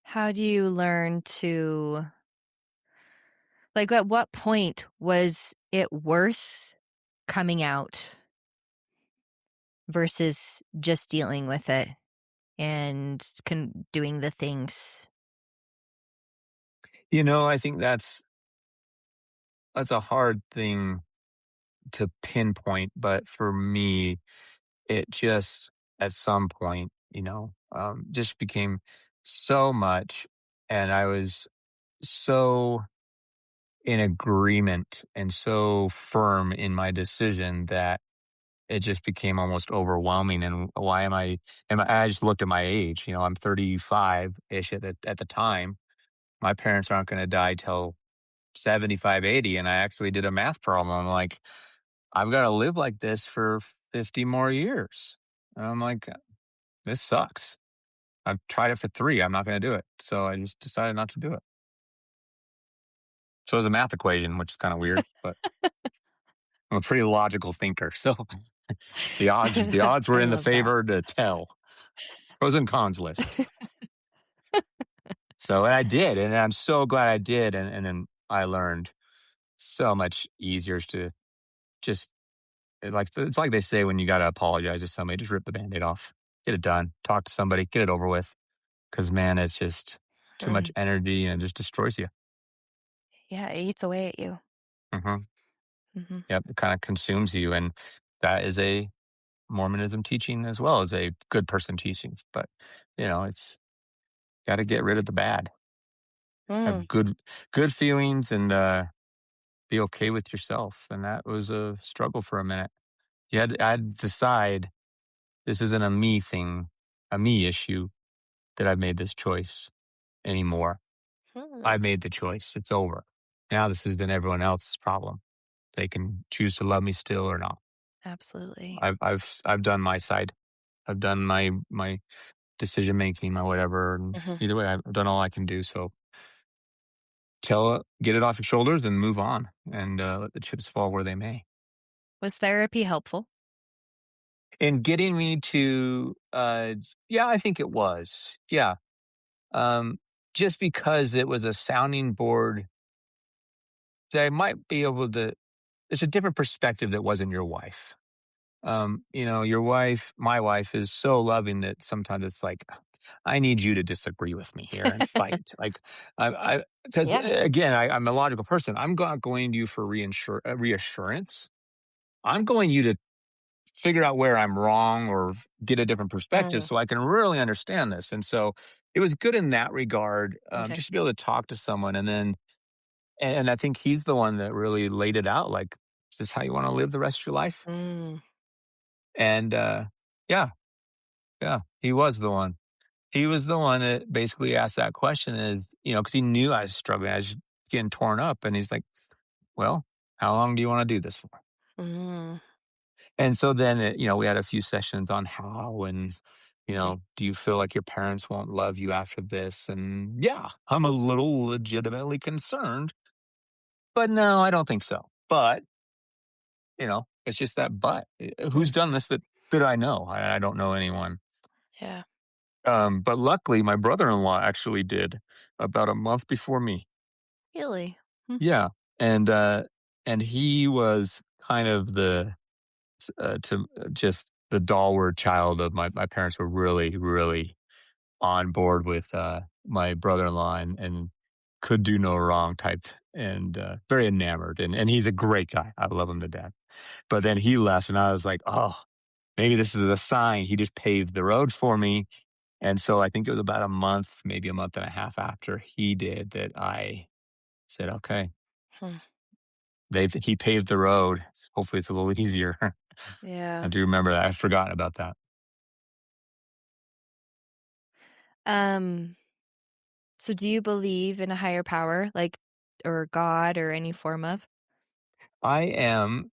How do you learn to, like, at what point was it worth coming out versus just dealing with it and doing the things? I think that's a hard thing to pinpoint, but for me, it just at some point, just became so much, and I was so in agreement and so firm in my decision that it just became almost overwhelming. And why I just looked at my age. I'm 35 ish at the time. My parents aren't going to die till 75, 80, and I actually did a math problem. I'm like, I've got to live like this for 50 more years. And I'm like, this sucks. I've tried it for 3. I'm not going to do it. So I just decided not to do it. So it was a math equation, which is kind of weird, but I'm a pretty logical thinker. So the odds were I in the love that. favor to tell pros and cons list. So and I did, and I'm so glad I did. And then I learned so much easier to just it's like they say when you got to apologize to somebody, just rip the band-aid off, get it done, talk to somebody, get it over with. Because man, it's just too much Mm. energy and it just destroys you. Yeah, it eats away at you. Hmm. Hmm. Yep, it kind of consumes you, and that is a Mormonism teaching as well as a good person teaching. But it's got to get rid of the bad, Mm. have good feelings, and be okay with yourself. And that was a struggle for a minute. I had to decide this isn't a me thing, a me issue. that I've made this choice anymore. Hmm. I made the choice. It's over. Now this is then everyone else's problem. They can choose to love me still or not. Absolutely. I've done my side. I've done my decision making, my whatever. And Hmm. either way, I've done all I can do. So get it off your shoulders and move on, and let the chips fall where they may. Was therapy helpful? In getting me to, yeah, I think it was. Yeah, um, just because it was a sounding board that I might be able to. It's a different perspective that wasn't your wife. Your wife, my wife, is so loving that sometimes it's like, I need you to disagree with me here and fight. Like, because Yeah. again, I'm a logical person. I'm not going to you for reassurance. I'm going you to figure out where I'm wrong or get a different perspective Mm, so I can really understand this. And so it was good in that regard, okay. just to be able to talk to someone. And I think he's the one that really laid it out. Like, is this how you want to live the rest of your life? Mm, And yeah, yeah, he was the one. He was the one that basically asked that question is, because he knew I was struggling. I was getting torn up. And he's like, well, how long do you want to do this for? mm, And so then, we had a few sessions on how and, okay. do you feel like your parents won't love you after this? And yeah, I'm a little legitimately concerned, but no, I don't think so. But, it's just that but. Who's Mm, done this that I know? I don't know anyone. yeah. But luckily, my brother-in-law actually did about a month before me. Really? Mm, Yeah, and and he was kind of to just the dollward child of my parents were really really on board with my brother-in-law and could do no wrong type and very enamored and he's a great guy. I love him to death. But then he left, and I was like, oh, maybe this is a sign. He just paved the road for me. And so I think it was about a month, maybe a month and a half after he did that I said, okay, hmm, he paved the road. Hopefully it's a little easier. I yeah. do remember that. I'd forgotten about that. Um, so do you believe in a higher power, like, or God or any form of? I am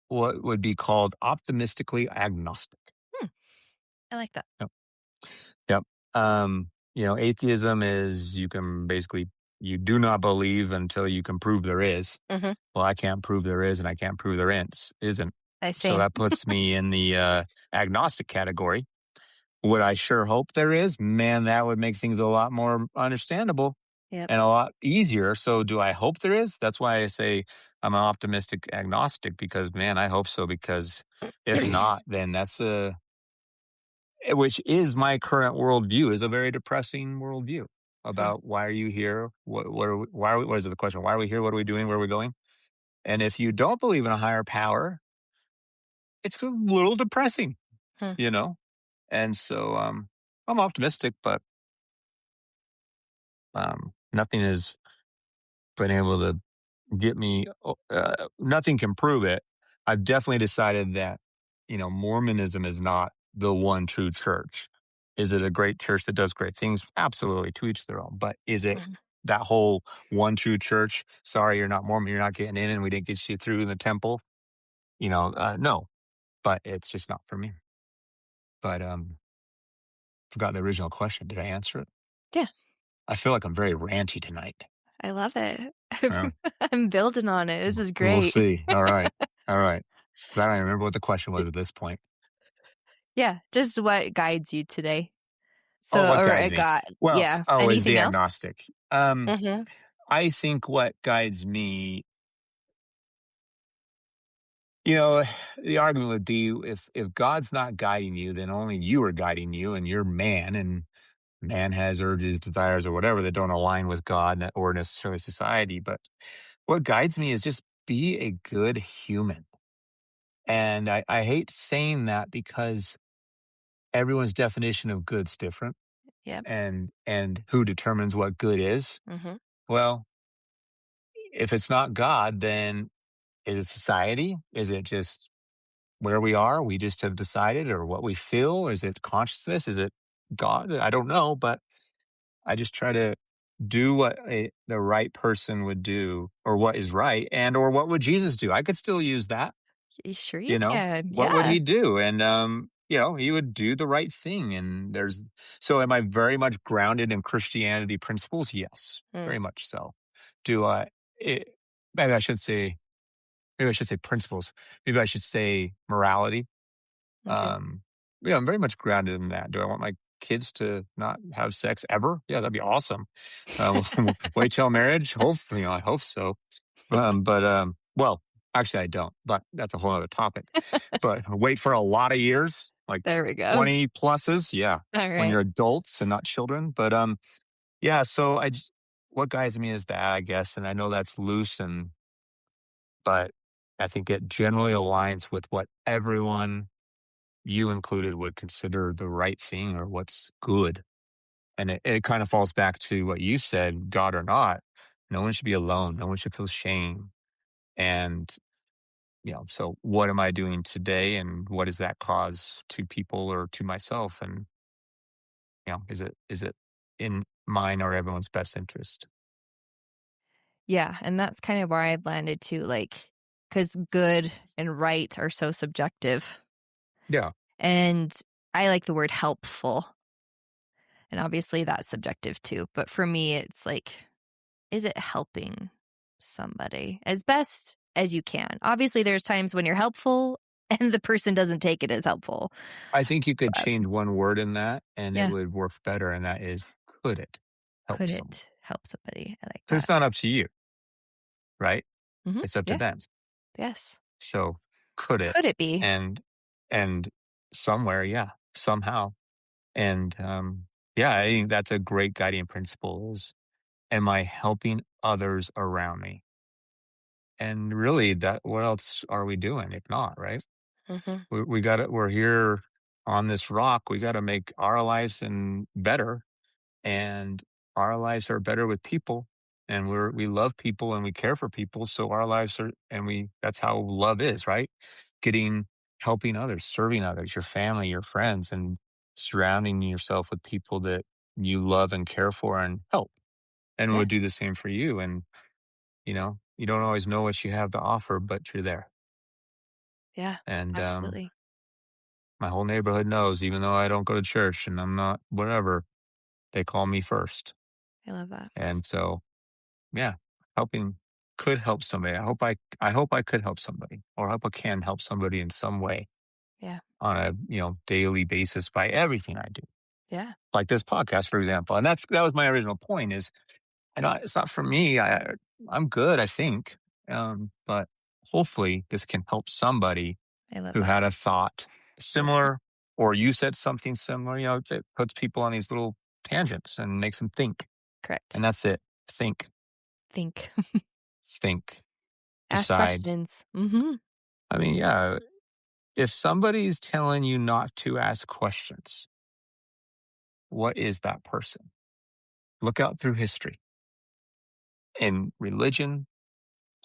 what would be called optimistically agnostic. Hmm, I like that. Yep. Yep. Atheism is you do not believe until you can prove there is. Hmm. Well, I can't prove there is, and I can't prove there isn't. I So same. that puts me in the agnostic category. Would I sure hope there is? Man, that would make things a lot more understandable Yep. and a lot easier. So do I hope there is? That's why I say I'm an optimistic agnostic because man, I hope so because if not, then which is my current worldview is a very depressing worldview Hmm, about why are you here? What is it the question? Why are we here? What are we doing? Where are we going? And if you don't believe in a higher power, it's a little depressing, hmm, you know? And so I'm optimistic, but nothing has been able to get me, nothing can prove it. I've definitely decided that, Mormonism is not the one true church. Is it a great church that does great things? Absolutely, to each their own. But is it hmm, that whole one true church? Sorry, you're not Mormon, you're not getting in, and we didn't get you through in the temple. No, but it's just not for me. But forgot the original question. Did I answer it? yeah. I feel like I'm very ranty tonight. I love it. Uh, I'm building on it. This is we'll great. see. All right. All right. Because I don't even remember what the question was at this point. Yeah, just what guides you today. Oh, So, what or guides it me? got, Well, yeah. is Anything the else? agnostic. Mhm. I think what guides me, the argument would be if God's not guiding you, then only you are guiding you, and you're man, and man has urges, desires, or whatever that don't align with God or necessarily society. But what guides me is just be a good human. And I hate saying that because everyone's definition of good's different Yep. and who determines what good is. Mhm. Well, if it's not God, then is it society? Is it just where we are? We just have decided or what we feel? Is it consciousness? Is it God? I don't know, but I just try to do what the right person would do, or what is right, and or what would Jesus do? I could still use that. Sure you You know, can. what would Yeah. he do? And, he would do the right thing. And so am I very much grounded in Christianity principles? Yes, Mm, very much so. Do I, it, maybe I should say, maybe I should say principles. Maybe I should say morality. okay. Um, yeah, I'm very much grounded in that. Do I want my kids to not have sex ever? Yeah, that'd be awesome. Wait till marriage? Hopefully, I hope so. Well, actually, I don't, but that's a whole other topic. But wait for a lot of years, like There we go. 20 pluses. Yeah. All When right. you're adults and not children. Yeah. So what guides me is that, I guess. And I know that's loose, but I think it generally aligns with what everyone, you included, would consider the right thing or what's good. And it kind of falls back to what you said, God or not. No one should be alone. No one should feel shame. And so what am I doing today, and what does that cause to people or to myself? And is it in mine or everyone's best interest? Yeah, and that's kind of where I've landed too, like, because good and right are so subjective, Yeah, and I like the word helpful, and obviously that's subjective too, but for me, it's like, is it helping somebody as best as you can? Obviously, there's times when you're helpful and the person doesn't take it as helpful, I think you could but change one word in that and it yeah, would work better, and that is, could it help could someone? it help somebody? I like Because that. it's not up to you, right? It's up to Yeah, them. yes. So could it? Could it be? And and somewhere, yeah, somehow. And yeah, I think that's a great guiding principle is, am I helping others around me? And really, that what else are we doing if not, right? Mhm. We got to we're here on this rock. We got to make our lives and better, and our lives are better with people, and we love people and we care for people. So our lives are, and we that's how love is, right? Getting Helping others, serving others, your family, your friends, and surrounding yourself with people that you love and care for and help, and Yeah, would do the same for you. And you don't always know what you have to offer, but you're there. yeah, And absolutely. my whole neighborhood knows, even though I don't go to church and I'm not whatever, they call me first. I love that. And so, yeah, helping could help somebody. I hope I could help somebody, or I hope I can help somebody in some way Yeah, on a daily basis by everything I do. yeah, Like this podcast, for example. And that was my original point is, I know it's not for me. I'm good, I think. But hopefully this can help somebody I love who that. had a thought Mhm. similar, or you said something similar. It puts people on these little tangents and makes them think. Correct. And that's it. Think, Think. think, Ask decide. questions. Mhm. I mean, yeah, if somebody's telling you not to ask questions, what is that person? Look out through history, in religion,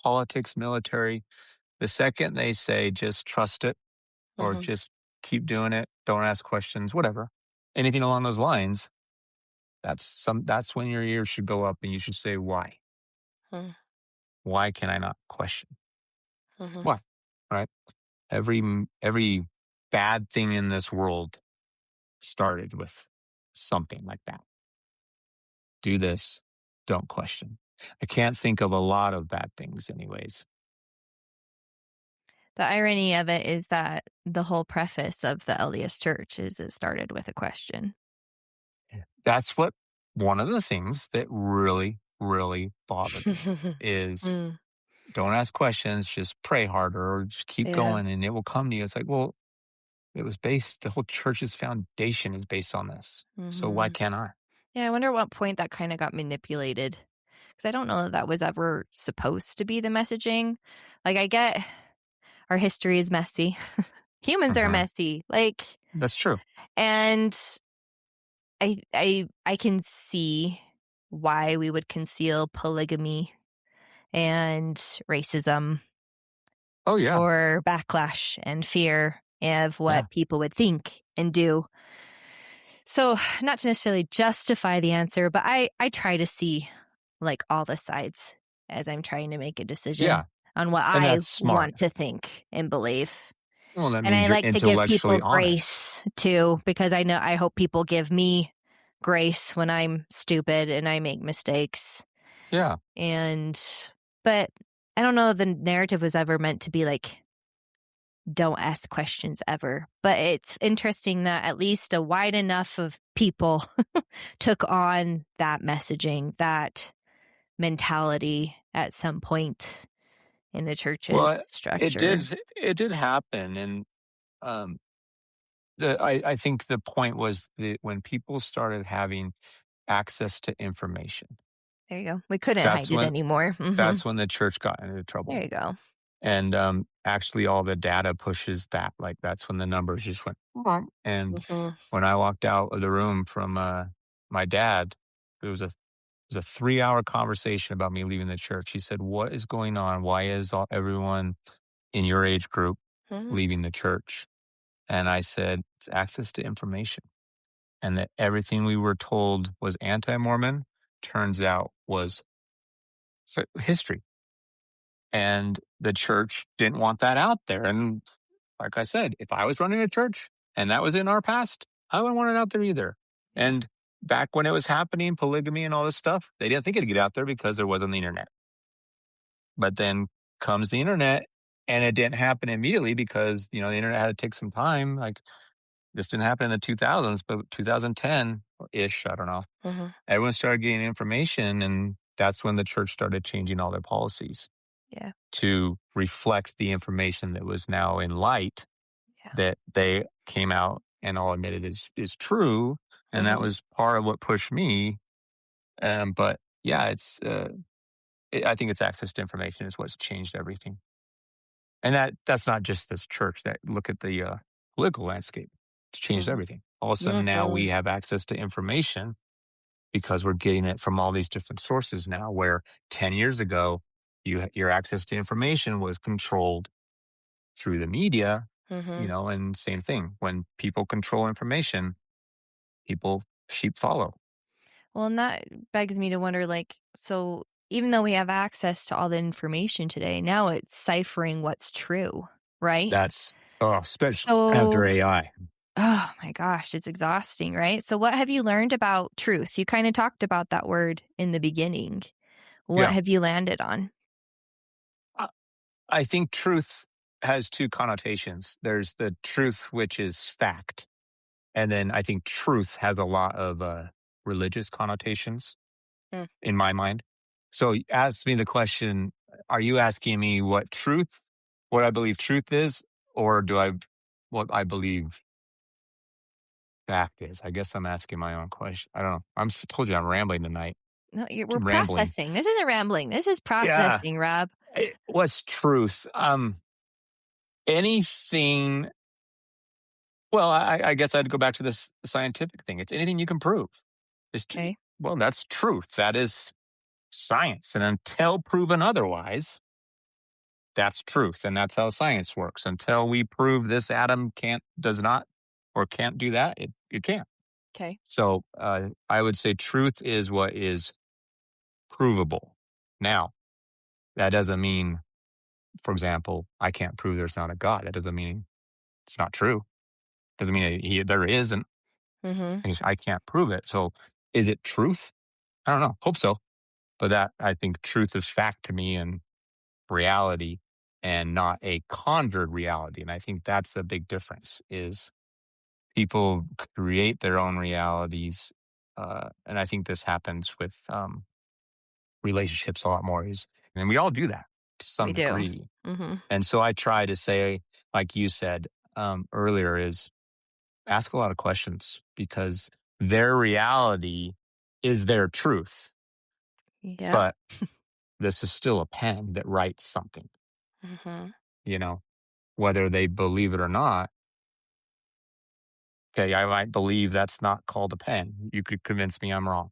politics, military. The second they say just trust it, or Mhm. just keep doing it, don't ask questions, whatever, anything along those lines, that's when your ears should go up and you should say, why? Mm, Why can I not question? mhm. Why? Right? Every bad thing in this world started with something like that. Do this, don't question. I can't think of a lot of bad things anyways. The irony of it is that the whole preface of the LDS Church is it started with a question. That's what one of the things that really, really bothered me is, Mm, don't ask questions, just pray harder or just keep yeah. going and it will come to you. It's like, well, the whole church's foundation is based on this. So why Mhm. can't I? Yeah, I wonder what point that kinda got manipulated, because I don't know that that was ever supposed to be the messaging. Like, I get our history is messy. Humans are Hmm. messy, like, That's true. and I can see why we would conceal polygamy and racism Oh, yeah. for backlash and fear of Yeah. what people would think and do. So, not to necessarily justify the answer, but I try to see like all the sides as I'm trying to make a decision Yeah, on what and I that's smart. want to think and believe. Well, that And I means you're like to give intellectually people honest. grace too, because I hope people give me grace when I'm stupid and I make mistakes. Yeah. And, but I don't know if the narrative was ever meant to be like, don't ask questions ever. But it's interesting that at least a wide enough of people took on that messaging, that mentality at some point in the church's Well, structure. it did happen, and um, I think the point was that when people started having access to information, There you go. We couldn't that's hide it when anymore. that's when the church got into There trouble. you go. And actually, all the data pushes that. Like that's when the numbers just went. Bonk. And Mhm. when I walked out of the room from my dad, it was a 3-hour conversation about me leaving the church. He said, "What is going on? Why is everyone in your age group Mhm. leaving the church?" And I said, "It's access to information." And that everything we were told was anti Mormon turns out was history. And the church didn't want that out there. And like I said, if I was running a church and that was in our past, I wouldn't want it out there either. Yeah. And back when it was happening, polygamy and all this stuff, they didn't think it'd get out there because there wasn't the internet. But then comes the internet and it didn't happen immediately because, the internet had to take some time. Like this didn't happen in the 2000s, but 2010 ish, I don't know. Mhm. Everyone started getting information, and that's when the church started changing all their policies Yeah. to reflect the information that was now in light Yeah. that they came out and all admitted is true. And that Mhm. was part of what pushed me. But yeah, I think it's access to information is what's changed everything. And that's not just this church. That look at the political landscape. It's changed Mhm. everything. All of a sudden now we Mhm. have access to information because we're getting it from all these different sources now. Where 10 years ago, your access to information was controlled through the media, Mhm. and same thing. When people control information, people sheep follow. Well, and that begs me to wonder, like, so even though we have access to all the information today, now it's ciphering what's true, right? That's especially after So, AI. oh my gosh, it's exhausting, right? So, what have you learned about truth? You kind of talked about that word in the beginning. What Yeah. have you landed on? I I think truth has two connotations. There's the truth, which is fact. And then I think truth has a lot of religious connotations Mm. in my mind. So ask me the question, are you asking me what I believe truth is, or what I believe fact is? I guess I'm asking my own question. I don't know. Told you I'm rambling tonight. No, we're Keep rambling. processing. This isn't rambling. This is Yeah. processing, Rob. What's truth? Anything. Well, I guess I'd go back to this scientific thing. It's anything you can prove. Okay. Well, that's truth. That is science. And until proven otherwise, that's truth. And that's how science works. Until we prove this atom does not, or can't do that, it can't. Okay. So I would say truth is what is provable. Now, that doesn't mean, for example, I can't prove there's not a God. That doesn't mean it's not true. Doesn't mean there isn't. Mm-hmm. I can't prove it. So is it truth? I don't know. Hope so. But that I think truth is fact to me and reality and not a conjured reality. And I think that's the big difference is people create their own realities. And I think this happens with relationships a lot more. And we all do that to We some do. degree. Mm-hmm. And so I try to say, like you said earlier, is ask a lot of questions because their reality is their truth. Yep. But this is still a pen that writes something, Mm-hmm. you know, whether they believe it or not. Okay, I might believe that's not called a pen. You could convince me I'm wrong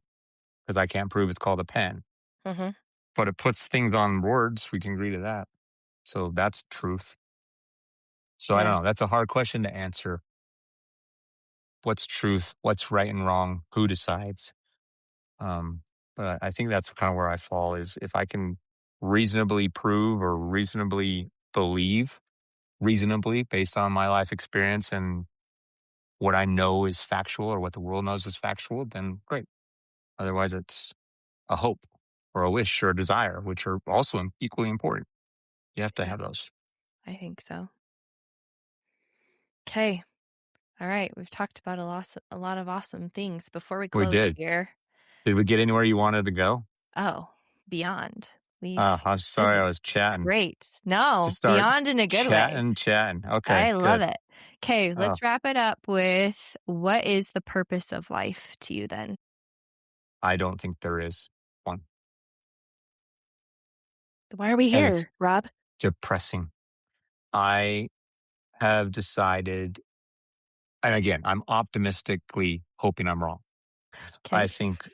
because I can't prove it's called a pen. Mm-hmm. But it puts things on words. We can agree to that. So that's truth. So I Yeah. don't know. That's a hard question to answer. what's truth, what's right and wrong, who decides. Um, but I think that's kind of where I fall is if I can reasonably prove or reasonably believe, reasonably based on my life experience and what I know is factual or what the world knows is factual, then great. Otherwise, it's a hope or a wish or a desire, which are also equally important. You have to Yeah, have those. I think so. Okay. All right. We've talked about a lot of awesome things. Before we We close did. here, Did we get anywhere you wanted to go? oh, beyond. I'm This sorry, I is was chatting. great. No, Just start beyond in a good way. chatting. Okay, I love good. it. Okay, Oh, let's wrap it up with what is the purpose of life to you then? I don't think there is one. Why are we And it's here, Rob? depressing. I have decided, and again, I'm optimistically hoping I'm wrong. I Okay. think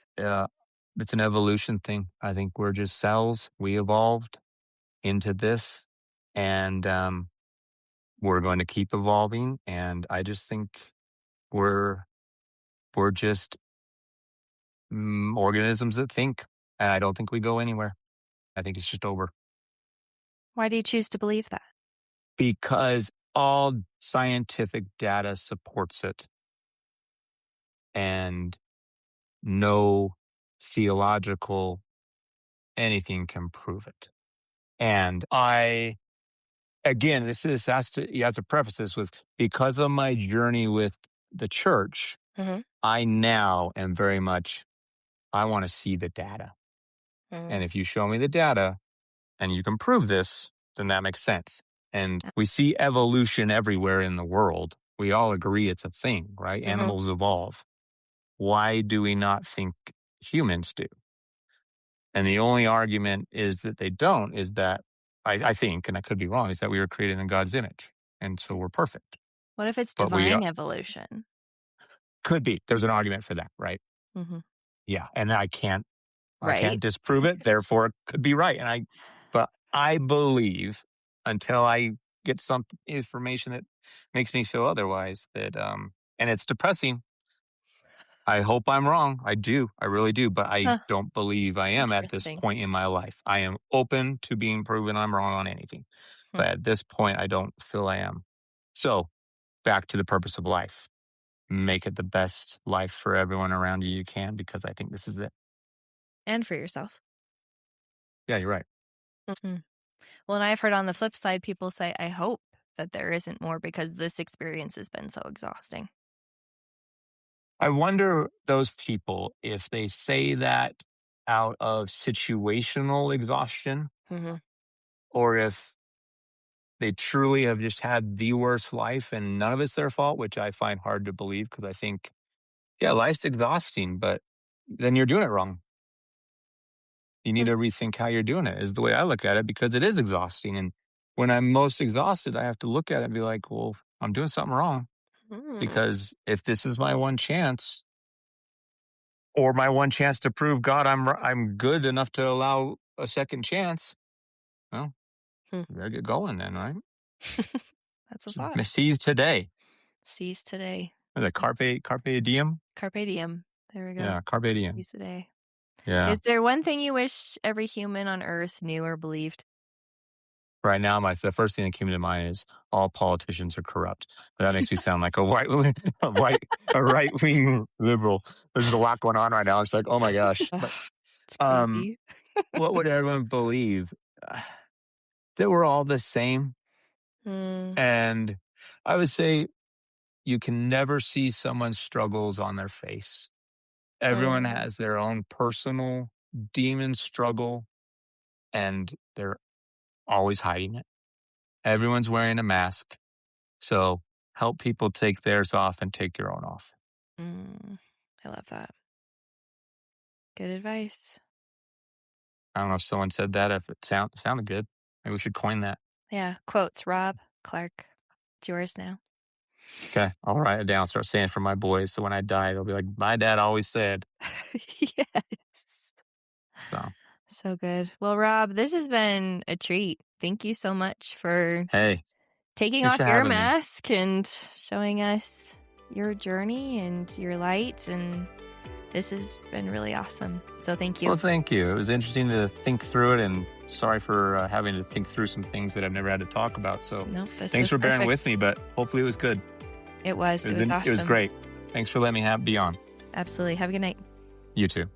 it's an evolution thing. I think we're just cells. We evolved into this, and we're going to keep evolving. And I just think we're we're just organisms that think, and I don't think we go anywhere. I think it's just over Why do you choose to believe that? because all scientific data supports it, and no theological anything can prove it. And I again, this has to you have to preface this with because of my journey with the church, Mm-hmm. I now am very much I want to see the data. Mm. And if you show me the data and you can prove this, then that makes sense. And we see evolution everywhere in the world. We all agree it's a thing, right? Mm-hmm. Animals evolve. Why do we not think humans do? And the only argument is that they don't, is that I think, and I could be wrong, is that we were created in God's image. And so we're perfect. What if it's But we divine evolution? could be. There's an argument for that, right? Mm-hmm. Yeah. And I Right? can't disprove it. Therefore, it could be right. But I believe until I get some information that makes me feel otherwise that, and it's depressing. I hope I'm wrong. I do. I really do. But I Huh. don't believe I am at this Interesting. point in my life. I am open to being proven I'm wrong on anything. Hmm. But at this point, I don't feel I am. So back to the purpose of life. Make it the best life for everyone around you can because I think this is it. And for yourself. Yeah, you're right. Mhm. Well, and I've heard on the flip side people say, I hope that there isn't more because this experience has been so exhausting. I wonder those people if they say that out of situational exhaustion Mm-hmm. or if they truly have just had the worst life and none of it's their fault, which I find hard to believe because I think, yeah, life's exhausting, but then you're doing it wrong. You need to rethink how you're doing it, is the way I look at it, because it is exhausting. And when I'm most exhausted, I have to look at it and be like, well, I'm doing something wrong. Mm-hmm. Because if this is my one chance, or my one chance to prove God I'm good enough to allow a second chance, well, we gotta get going then, right? That's a thought. Seize today. Seize today. Is it That's carpe diem? carpe diem. There we go. Yeah, carpe diem. Seize today. Yeah. Is there one thing you wish every human on earth knew or believed? Right now, the first thing that came to mind is all politicians are corrupt. That makes me sound like a a right wing liberal. There's a lot going on right now. It's like, oh my gosh. Ugh, But it's um, crazy. what would everyone believe? That we're all the same. Mm, And I would say you can never see someone's struggles on their face. Everyone mm, has their own personal demon struggle, and they're always hiding it. Everyone's wearing a mask. So help people take theirs off and take your own off. mm. I love that. Good advice. I don't know if someone said that, if it sounded good. Maybe we should coin that. Yeah. Quotes, Rob Clark. It's yours now. Okay. I'll write it down, start saying it for my boys. So when I die, they'll be like, my dad always said. Yes. So, So good. Well, Rob, this has been a treat. Thank you so much for hey, taking thanks for off your having me. mask and showing us your journey and your light, and this has been really awesome. So thank you. Well, thank you. It was interesting to think through it, and sorry for having to think through some things that I've never had to talk about. So Nope, thanks for bearing with me, but hopefully it was good. It was awesome. It was great. Thanks for letting me be on. Absolutely. Have a good night. You too.